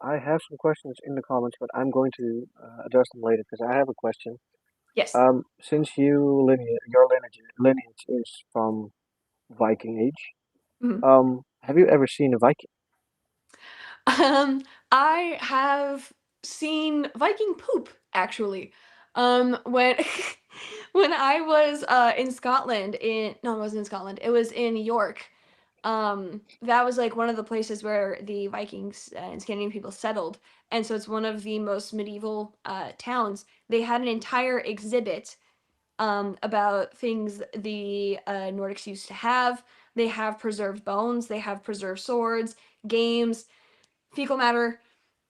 I have some questions in the comments, but I'm going to address them later because I have a question. Yes. Since your lineage is from Viking age, Mhm. have you ever seen a Viking? Um, I have seen Viking poop actually. When when I was in Scotland in no, it wasn't in Scotland. It was in York. That was like one of the places where the Vikings and Scandinavian people settled, and so it's one of the most medieval towns. They had an entire exhibit about things the Nordics used to have. They have preserved bones, they have preserved swords, games, fecal matter.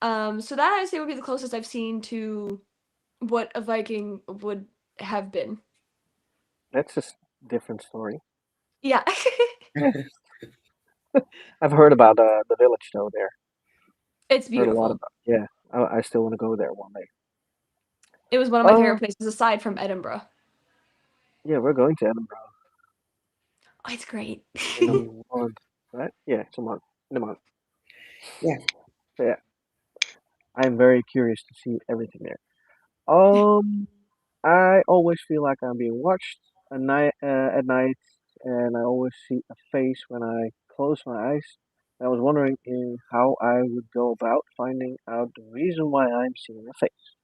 So that I say would be the closest I've seen to what a Viking would have been. That's a different story. Yeah. Yeah, I've heard about the village though. There, It's heard a lot beautiful. about. Yeah, I still want to go there one day. It was one of my Uh, favorite places aside from Edinburgh. yeah, we're going to Edinburgh Oh, it's great. in a month, right? Yeah, it's a month. In a month. Yeah. So yeah, I'm very curious to see everything there. Um, I always feel like I'm being watched at night, and I always see a face when I close my eyes. I was wondering how I would go about finding out the reason why I'm seeing a face.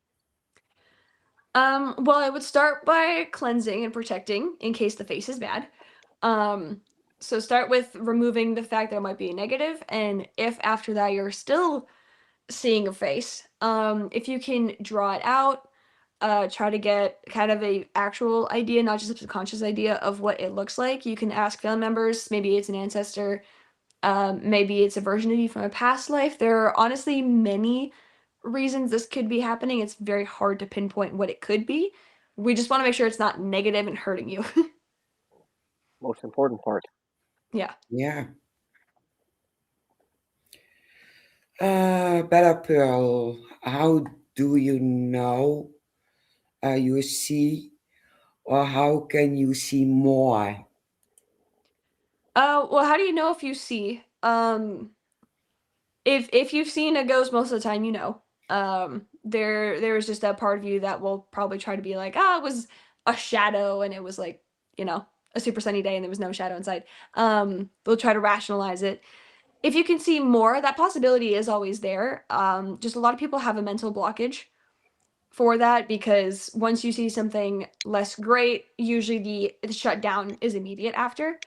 Well, I would start by cleansing and protecting in case the face is bad. Um, so start with removing the fact that it might be a negative, and if after that you're still seeing a face, if you can draw it out, try to get kind of a actual idea, not just a subconscious idea of what it looks like. You can ask family members, maybe it's an ancestor, maybe it's a version of you from a past life. There are honestly many reasons this could be happening. It's very hard to pinpoint what it could be. We just want to make sure it's not negative and hurting you. Most important part. Yeah. Yeah. Better Pearl, how do you know you see, or how can you see more? Well, how do you know if you see? If you've seen a ghost most of the time, you know. There's just that part of you that will probably try to be like, ah, it was a shadow and it was like, you know, a super sunny day and there was no shadow inside. They'll try to rationalize it. If you can see more, that possibility is always there. Just a lot of people have a mental blockage for that because once you see something less great, usually the shutdown is immediate after.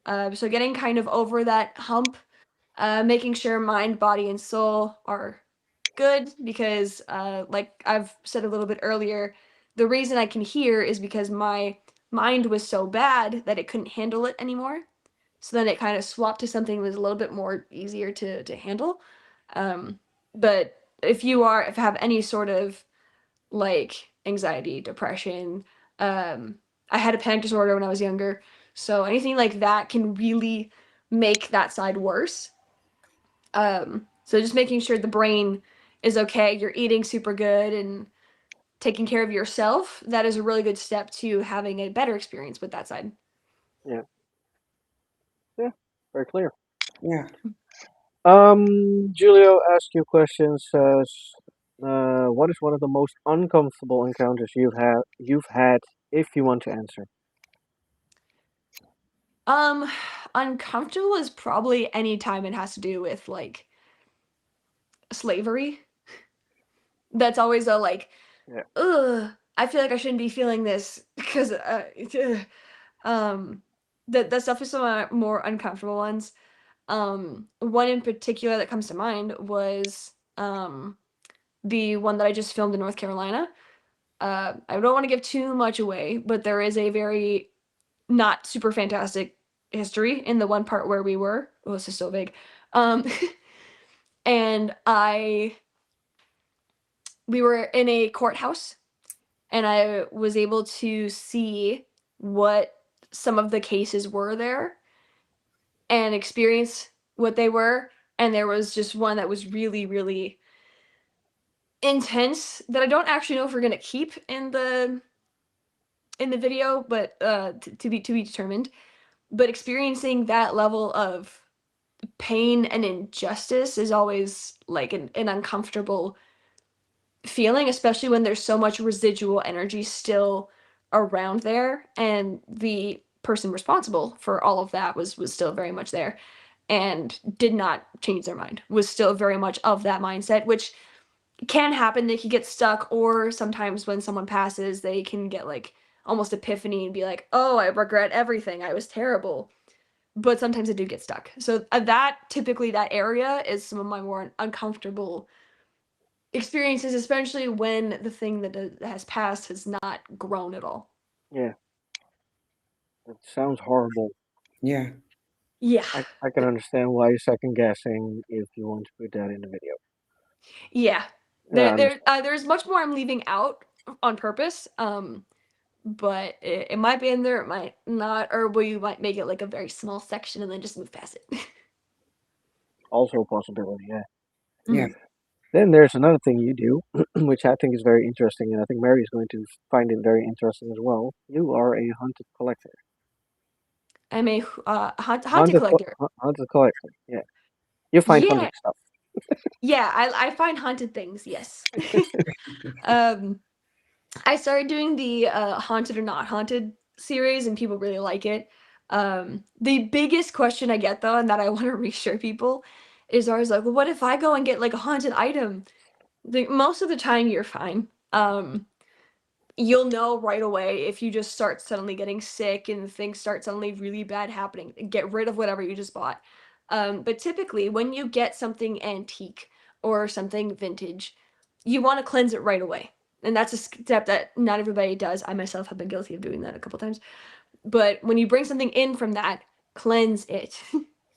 So getting kind of over that hump, making sure mind, body, and soul are good because, like I've said a little bit earlier, the reason I can hear is because my mind was so bad that it couldn't handle it anymore. So then it kind of swapped to something that was a little bit more easier to handle. Um, but if you have any sort of like anxiety, depression, um, I had a panic disorder when I was younger, so anything like that can really make that side worse. So just making sure the brain is okay, you're eating super good and taking care of yourself, that is a really good step to having a better experience with that side. Yeah. Yeah. Very clear. Yeah. Julio asked you questions. Says, what is one of the most uncomfortable encounters you've had? If you want to answer. Um, Uncomfortable is probably any time it has to do with like slavery. That's always a like, Yeah. ugh, I feel like I shouldn't be feeling this because um that stuff is some of my more uncomfortable ones. One in particular that comes to mind was the one that I just filmed in North Carolina. I don't want to give too much away, but there is a very not super fantastic history in the one part where we were. Oh, this is so vague. Um, and we were in a courthouse, and I was able to see what some of the cases were there and experience what they were. And there was just one that was really, really intense that I don't actually know if we're gonna keep in the video, but to be determined. But experiencing that level of pain and injustice is always like an uncomfortable feeling, especially when there's so much residual energy still around there, and the person responsible for all of that was still very much there and did not change their mind, was still very much of that mindset, which can happen. They can get stuck, or sometimes when someone passes, they can get like almost epiphany and be like, oh, I regret everything, I was terrible. But sometimes they do get stuck. So that typically that area is some of my more uncomfortable experiences, especially when the thing that has passed has not grown at all. Yeah. It sounds horrible. Yeah. Yeah. I can understand why you're second guessing if you want to put that in the video. Yeah. Yeah, I understand. There's much more I'm leaving out on purpose. But it might be in there, it might not, or we might make it like a very small section and then just move past it. Also a possibility. Yeah. Yeah. Mhm. Then there's another thing you do, which I think is very interesting, and I think Mary is going to find it very interesting as well. You are a haunted collector. I'm a haunted collector. Haunted collector. Yeah. You find haunted Yeah, stuff. yeah, I find haunted things. Yes. um, I started doing the haunted or not haunted series, and people really like it. The biggest question I get though, and that I want to reassure people, is always like, well, what if I go and get like a haunted item? Most of the time, you're fine. You'll know right away if you just start suddenly getting sick and things start suddenly really bad happening. Get rid of whatever you just bought. But typically, when you get something antique or something vintage, you want to cleanse it right away. and that's a step that not everybody does. I myself have been guilty of doing that a couple times. But when you bring something in from that, cleanse it.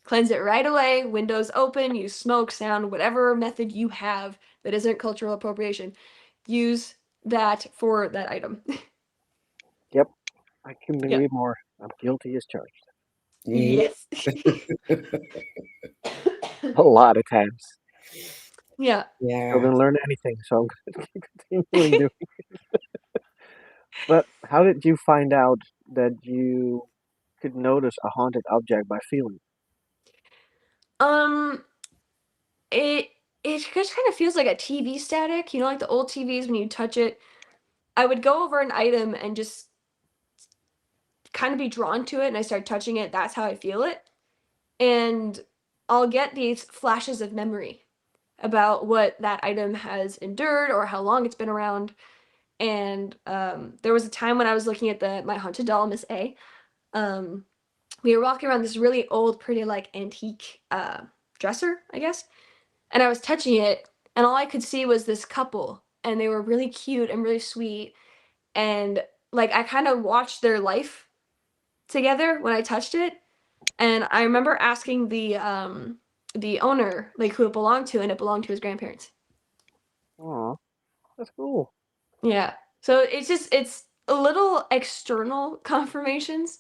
Cleanse it right away, windows open, use smoke, sound, whatever method you have that isn't cultural appropriation. Use that for that item. Yep, I couldn't Yeah. agree more. I'm guilty as charged. Yeah. Yes. A lot of times. Yeah. Still Yeah. didn't learn anything, so I'm going to keep continuing doing. But how did you find out that you could notice a haunted object by feeling? Um it it just kind of feels like a TV static, you know, like the old TVs when you touch it. I would go over an item and just kind of be drawn to it and I start touching it. That's how I feel it. And I'll get these flashes of memory about what that item has endured or how long it's been around. And there was a time when I was looking at the my haunted doll, Miss A. Um, we were walking around this really old, pretty like antique dresser, I guess. And I was touching it, and all I could see was this couple, and they were really cute and really sweet. And like I kind of watched their life together when I touched it. And I remember asking the owner like who it belonged to, and it belonged to his grandparents. Oh, that's cool. Yeah. So it's a little external confirmations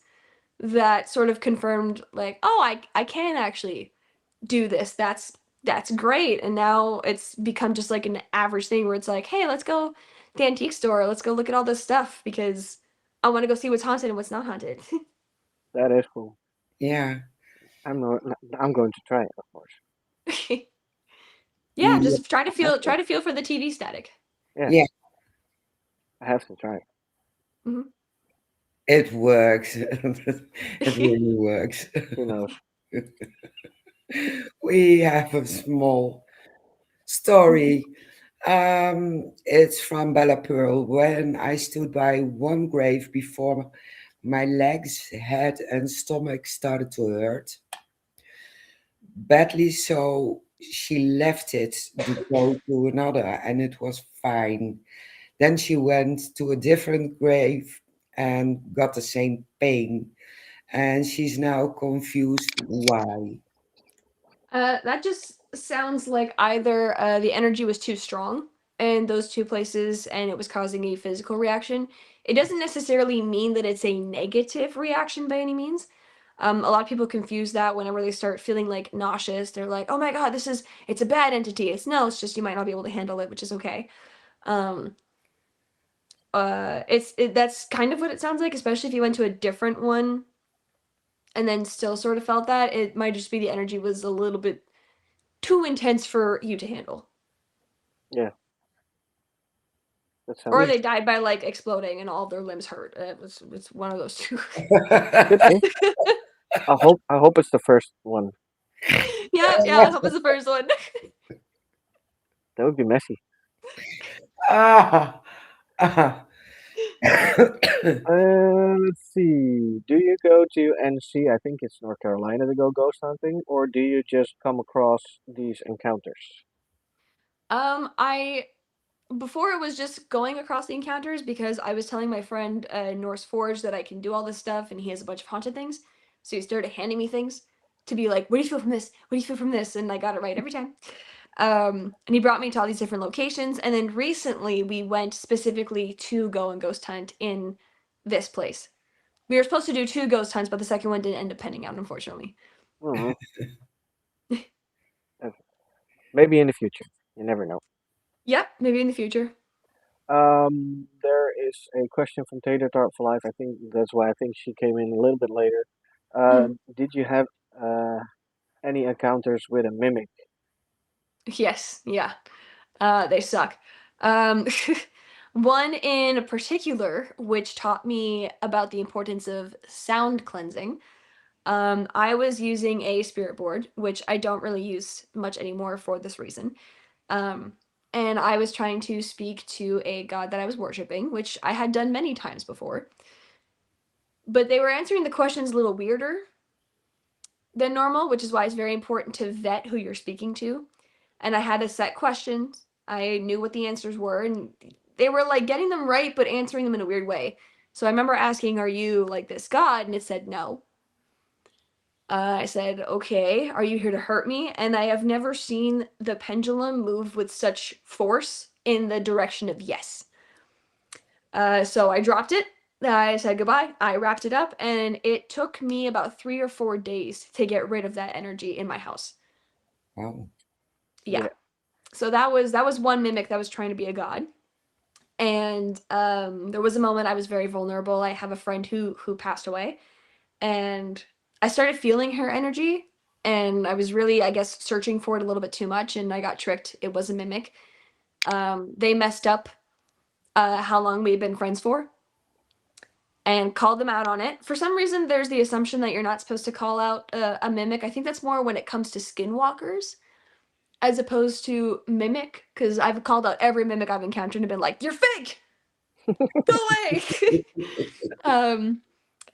that sort of confirmed like, oh, I can actually do this. That's great. And now it's become just like an average thing where it's like, hey, let's go to the antique store. Let's go look at all this stuff because I want to go see what's haunted and what's not haunted. That is cool. Yeah. I'm not. I'm going to try it, of course. Yeah, Yeah. just I have to. try to feel for the TV static. Yeah, Yeah. I have to try it. Hmm. It works. It really works. Who knows? We have a small story. It's from Bella Pearl. When I stood by one grave before my legs, head, and stomach started to hurt badly, so she left it to go to another, and it was fine. Then she went to a different grave and got the same pain, and she's now confused why. That just sounds like either the energy was too strong in those two places and it was causing a physical reaction. It doesn't necessarily mean that it's a negative reaction by any means. A lot of people confuse that whenever they start feeling like nauseous. They're like, "Oh my God, it's a bad entity." It's no, it's just you might not be able to handle it, which is okay. Um, that's kind of what it sounds like, especially if you went to a different one and then still sort of felt that. It might just be the energy was a little bit too intense for you to handle. Yeah, that sounds Or Yeah. they died by like exploding and all of their limbs hurt. It's one of those two. could be. I hope. I hope it's the first one. Yeah, yeah, I hope it's the first one. That would be messy. Ah, ah. Let's see. Do you go to NC? I think it's North Carolina to go ghost hunting, or do you just come across these encounters? I before it was just going across the encounters because I was telling my friend Norse Forge that I can do all this stuff and he has a bunch of haunted things. So he started handing me things to be like, "What do you feel from this? What do you feel from this?" And I got it right every time. And he brought me to all these different locations. And then recently we went specifically to go and ghost hunt in this place. We were supposed to do two ghost hunts, but the second one didn't end up panning out, unfortunately. Hmm. Maybe in the future. You never know. Yep, maybe in the future. There is a question from Tater Tart for Life. I think that's why I think she came in a little bit later. Mm, Did you have uh, any encounters with a mimic? yes, yeah. They suck. Um, one in particular, which taught me about the importance of sound cleansing. I was using a spirit board, which I don't really use much anymore for this reason. Um, and I was trying to speak to a god that I was worshiping, which I had done many times before. But they were answering the questions a little weirder than normal, which is why it's very important to vet who you're speaking to. And I had a set questions. I knew what the answers were, and they were like getting them right, but answering them in a weird way. So I remember asking, "Are you like this god?" And it said no. I said, "Okay, are you here to hurt me?" And I have never seen the pendulum move with such force in the direction of yes. So I dropped it. I said goodbye. I wrapped it up, and it took me about 3 or 4 days to get rid of that energy in my house. Wow. Yeah. Yeah. So that was one mimic that was trying to be a god. And there was a moment I was very vulnerable. I have a friend who passed away, and I started feeling her energy, and I was really, I guess, searching for it a little bit too much, and I got tricked. It was a mimic. They messed up how long we had been friends for, and called them out on it. For some reason, there's the assumption that you're not supposed to call out a mimic. I think that's more when it comes to skinwalkers as opposed to mimic, because I've called out every mimic I've encountered and been like, "You're fake, go away," um,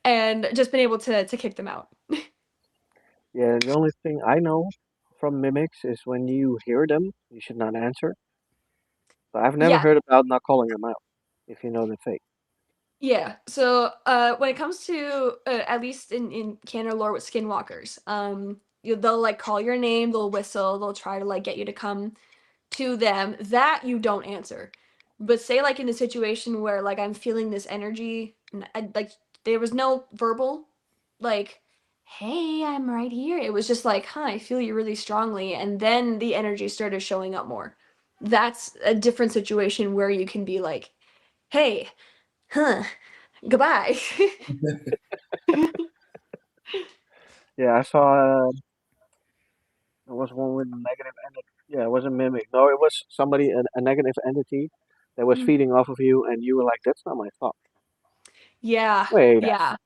and just been able to kick them out. Yeah, the only thing I know from mimics is when you hear them, you should not answer. But I've never Yeah, heard about not calling them out if you know they're fake. yeah. So when it comes to at least in canon lore with skinwalkers, they'll like call your name, they'll whistle, they'll try to like get you to come to them. That you don't answer. But say like in the situation where like I'm feeling this energy, and like there was no verbal, like, "Hey, I'm right here." It was just like, "Huh, I feel you really strongly," and then the energy started showing up more. That's a different situation where you can be like, "Hey, huh, goodbye." Yeah, I saw. There was one with negative entity. Yeah, it was a mimic. No, it was somebody, a negative entity that was Mm. feeding off of you, and you were like, "That's not my thought." Yeah, Wait a yeah.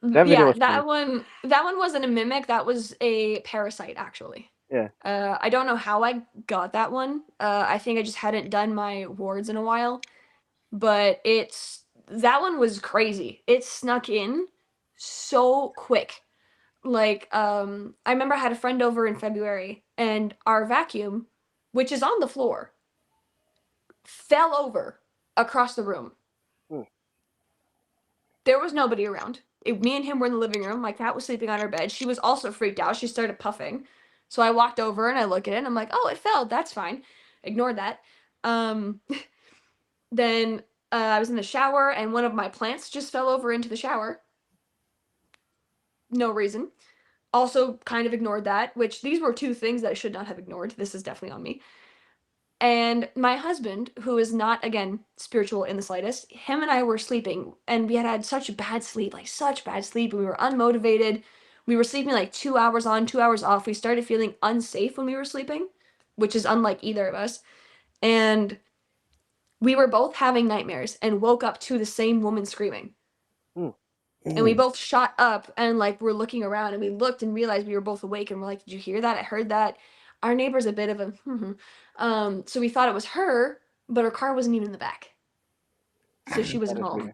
second. That video Yeah, was funny. that one wasn't a mimic, that was a parasite actually. Yeah. I don't know how I got that one. I think I just hadn't done my wards in a while, but that one was crazy. It snuck in so quick. Like, I remember I had a friend over in February, and our vacuum, which is on the floor, fell over across the room. Hmm. There was nobody around. Me and him were in the living room. My cat was sleeping on her bed. She was also freaked out. She started puffing. So I walked over and I look at it and I'm like, "Oh, it fell. That's fine." Ignored that. Um, then I was in the shower and one of my plants just fell over into the shower. No reason. Also kind of ignored that, which these were two things that I should not have ignored. This is definitely on me. And my husband, who is not, again, spiritual in the slightest, him and I were sleeping, and we had had such bad sleep, like such bad sleep. We were unmotivated. We were sleeping like 2 hours on, 2 hours off. We started feeling unsafe when we were sleeping, which is unlike either of us. And we were both having nightmares and woke up to the same woman screaming. Hmm. And we Mm. both shot up and like we're looking around and we looked and realized we were both awake and we're like, "Did you hear that? I heard that." Our neighbor's a bit of a so we thought it was her, but her car wasn't even in the back. So she That wasn't is home.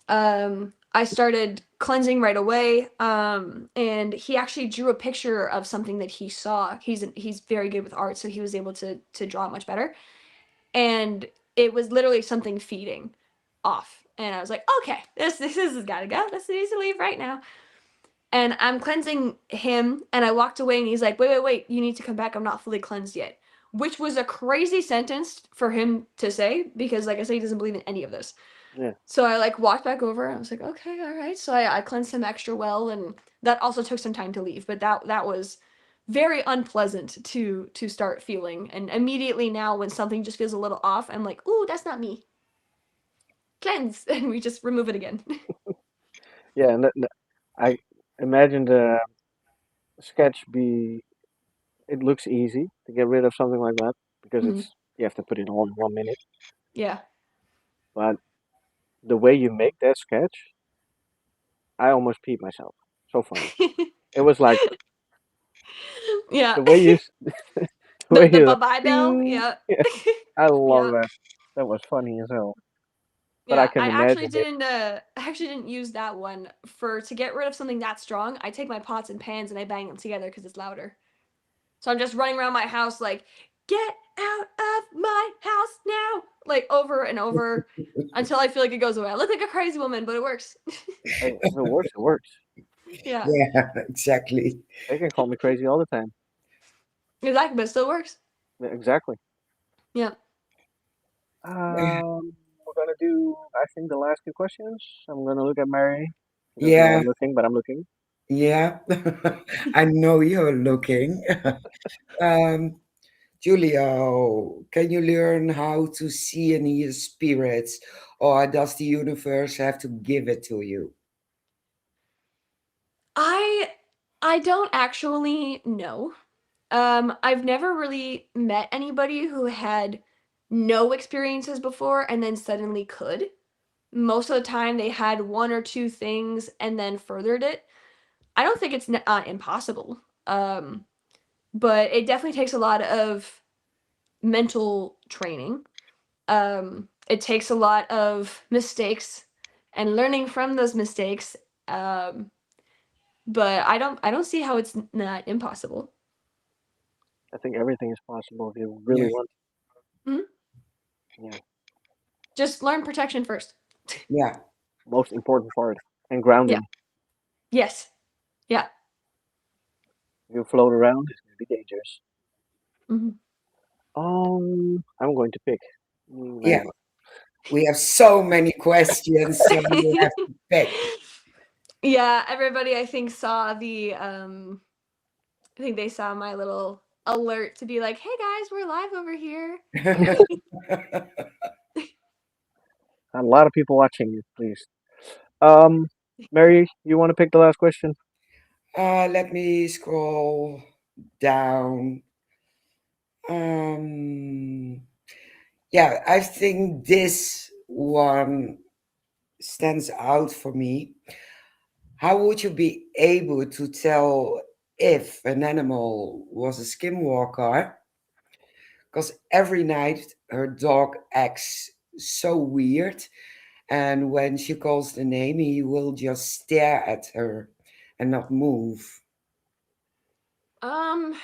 weird. I started cleansing right away. And he actually drew a picture of something that he saw. He's very good with art, so he was able to draw it much better. And it was literally something feeding off. And I was like, "Okay, this has gotta go. This needs to leave right now." And I'm cleansing him, and I walked away, and he's like, "Wait, wait, wait, you need to come back. I'm not fully cleansed yet." Which was a crazy sentence for him to say because, like I say, he doesn't believe in any of this. Yeah. So I like walked back over. And I was like, "Okay, all right." So I cleansed him extra well, and that also took some time to leave. But that was very unpleasant to start feeling. And immediately now, when something just feels a little off, I'm like, "Ooh, that's not me." Cleanse, and we just remove it again. Yeah, and I imagine the sketch be. It looks easy to get rid of something like that because Mhm. it's you have to put it all in 1 minute. Yeah. But the way you make that sketch, I almost peed myself. So funny. It was like Yeah. the way you, the The way the you, bye-bye bell. ding. Yeah. Yeah, I love Yeah. that. That was funny as hell. But I Yeah. can imagine it. I actually didn't use that one for to get rid of something that strong. I take my pots and pans and I bang them together because it's louder. So I'm just running around my house like get out of my house now, like over and over until I feel like it goes away. I look like a crazy woman, but it works. Hey, if it works, it works. Yeah, Yeah, exactly. They can call me crazy all the time. exactly, but it still works. Yeah, exactly. Yeah. We're gonna do, I think, the last two questions. I'm gonna look at Mary. She doesn't know Yeah, I'm looking, but I'm looking. yeah. I know you're looking. Um, Julio, can you learn how to see and hear spirits, or does the universe have to give it to you? I I don't actually know. I've never really met anybody who had no experiences before and then suddenly could. Most of the time they had one or two things and then furthered it. I don't think it's impossible. But it definitely takes a lot of mental training. It takes a lot of mistakes and learning from those mistakes. Um, but I don't see how it's not impossible. I think everything is possible if you really Yeah, want. Mhm. Yeah, Just learn protection first. yeah, most important part. And Yeah. grounding. Yes. Yeah. If you float around, it's gonna be dangerous. Mhm. I'm going to pick yeah. Mary. We have so many questions, so you have to pick. Yeah, everybody I think saw the I think they saw my little alert to be like, "Hey guys, we're live over here." A lot of people watching you, please. Um, Mary, you want to pick the last question? Let me scroll down. Um, yeah, I think this one stands out for me. How would you be able to tell if an animal was a skinwalker? Because every night her dog acts so weird, and when she calls the name, he will just stare at her and not move. Um,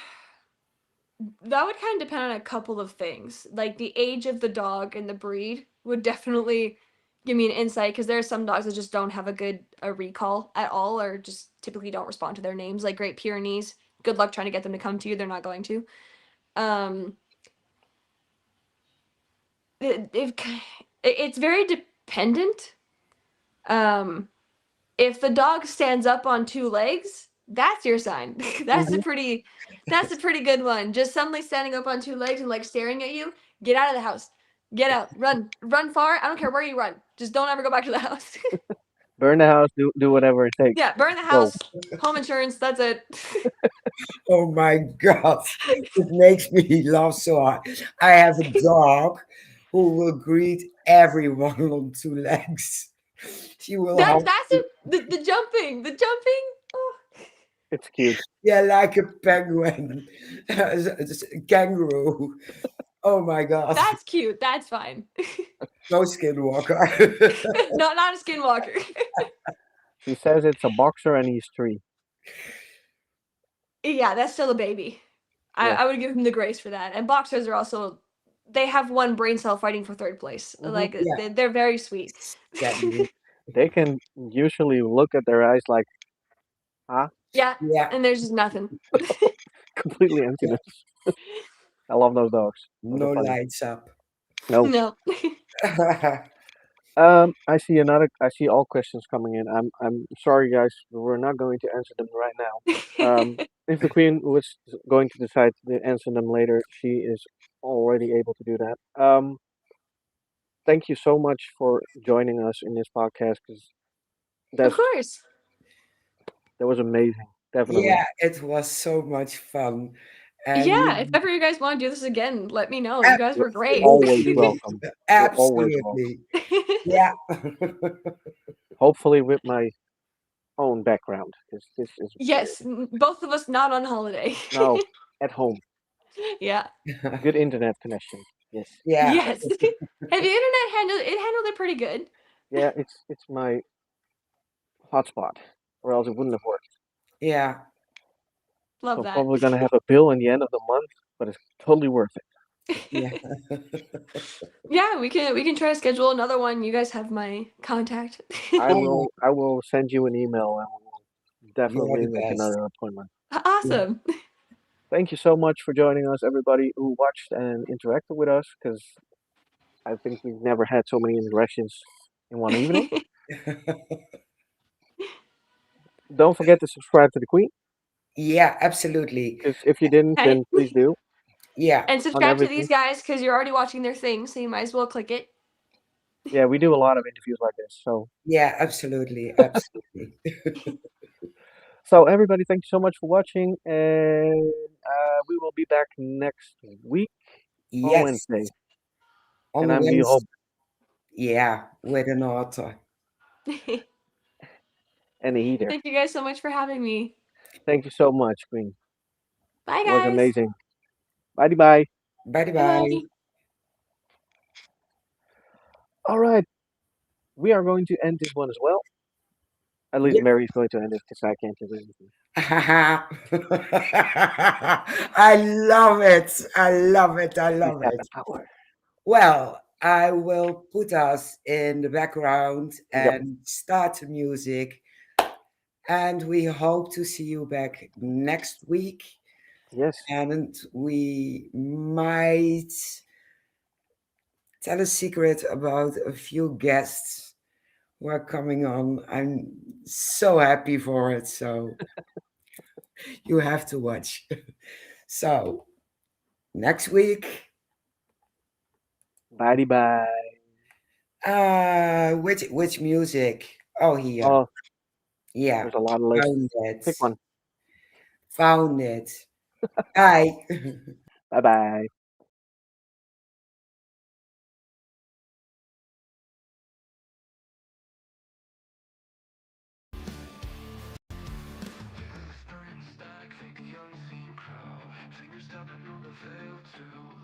that would kind of depend on a couple of things. Like the age of the dog and the breed would definitely give me an insight because there are some dogs that just don't have a good a recall at all or just typically don't respond to their names. Like Great Pyrenees, good luck trying to get them to come to you. They're not going to. Um, if it's very dependent. Um, if the dog stands up on two legs, that's your sign. that's a Hmm. pretty that's a pretty good one. Just suddenly standing up on two legs and like staring at you, get out of the house. Get out. Run. Run far. I don't care where you run. Just don't ever go back to the house. Burn the house. Do whatever it takes. yeah, burn the Go. house. Home insurance, that's it. Oh my God, it makes me laugh so hard. I have a dog who will greet everyone on two legs. She will That's hop, that's it. The jumping. The jumping. Oh, It's cute. yeah, like a penguin, a kangaroo. Oh my God, that's cute. That's fine. no skinwalker. not a skinwalker. She says it's a boxer and he's three. yeah, that's still a baby. Yeah. I would give him the grace for that. And boxers are also they have one brain cell fighting for third place. Hmm. Like Yeah, they're very sweet. exactly. They can usually look at their eyes like, ah, yeah, Yeah, and there's just nothing. completely emptiness. I love those dogs. Those are no funny. lights up. No. no. I see another. I see all questions coming in. I'm sorry, guys. We're not going to answer them right now. If the queen was going to decide to answer them later, she is already able to do that. Thank you so much for joining us in this podcast because of that's course. that was amazing. Definitely. Yeah, it was so much fun. And Yeah, if ever you guys want to do this again, let me know. You guys You're were great. always absolutely, welcome. You're always welcome. absolutely. Yeah. Hopefully, with my own background because this is weird. yes, both of us not on holiday. No, at home, yeah. good internet connection. Yes. Yeah, Yes. Have the internet handled it pretty good. Yeah, it's my hotspot, or else it wouldn't have worked. yeah. Love So that. probably gonna have a bill in the end of the month, but it's totally worth it. Yeah. Yeah, we can try to schedule another one. You guys have my contact. Oh, I will send you an email and we'll you're definitely the make best. another appointment. Yeah. Awesome. Thank you so much for joining us, everybody who watched and interacted with us, because I think we've never had so many interactions in one evening. Don't forget to subscribe to the Queen, Yeah, absolutely. because if you didn't, Okay. then please do Yeah, And on subscribe to these everything. guys because you're already watching their thing, so you might as well click it. Yeah, we do a lot of interviews like this. yeah, absolutely, absolutely. So everybody, thank you so much for watching, and we will be back next week on Yes, Wednesday, and on I'm be hope Wednesday. Yeah, with an author. Thank and a heater. you guys so much for having me. Thank you so much, Queen. Bye, It was guys. amazing. Bye bye. Bye Bye bye. bye. All right, we are going to end this one as well. At least Yep. Mary's going to end it because I can't do anything. I love it. I love it. I We love got the it. power. Well, I will put us in the background Yep. and start the music. And we hope to see you back next week. Yes. And we might tell a secret about a few guests who are coming on. I'm so happy for it. So you have to watch. So next week, Bye bye. which music? Oh, here. Oh, Yeah, there's a lot of lists. found it. Pick one. Found it. Bye. Bye bye. Stack, fake the unseen crowd. Fingers tapping on the veil too.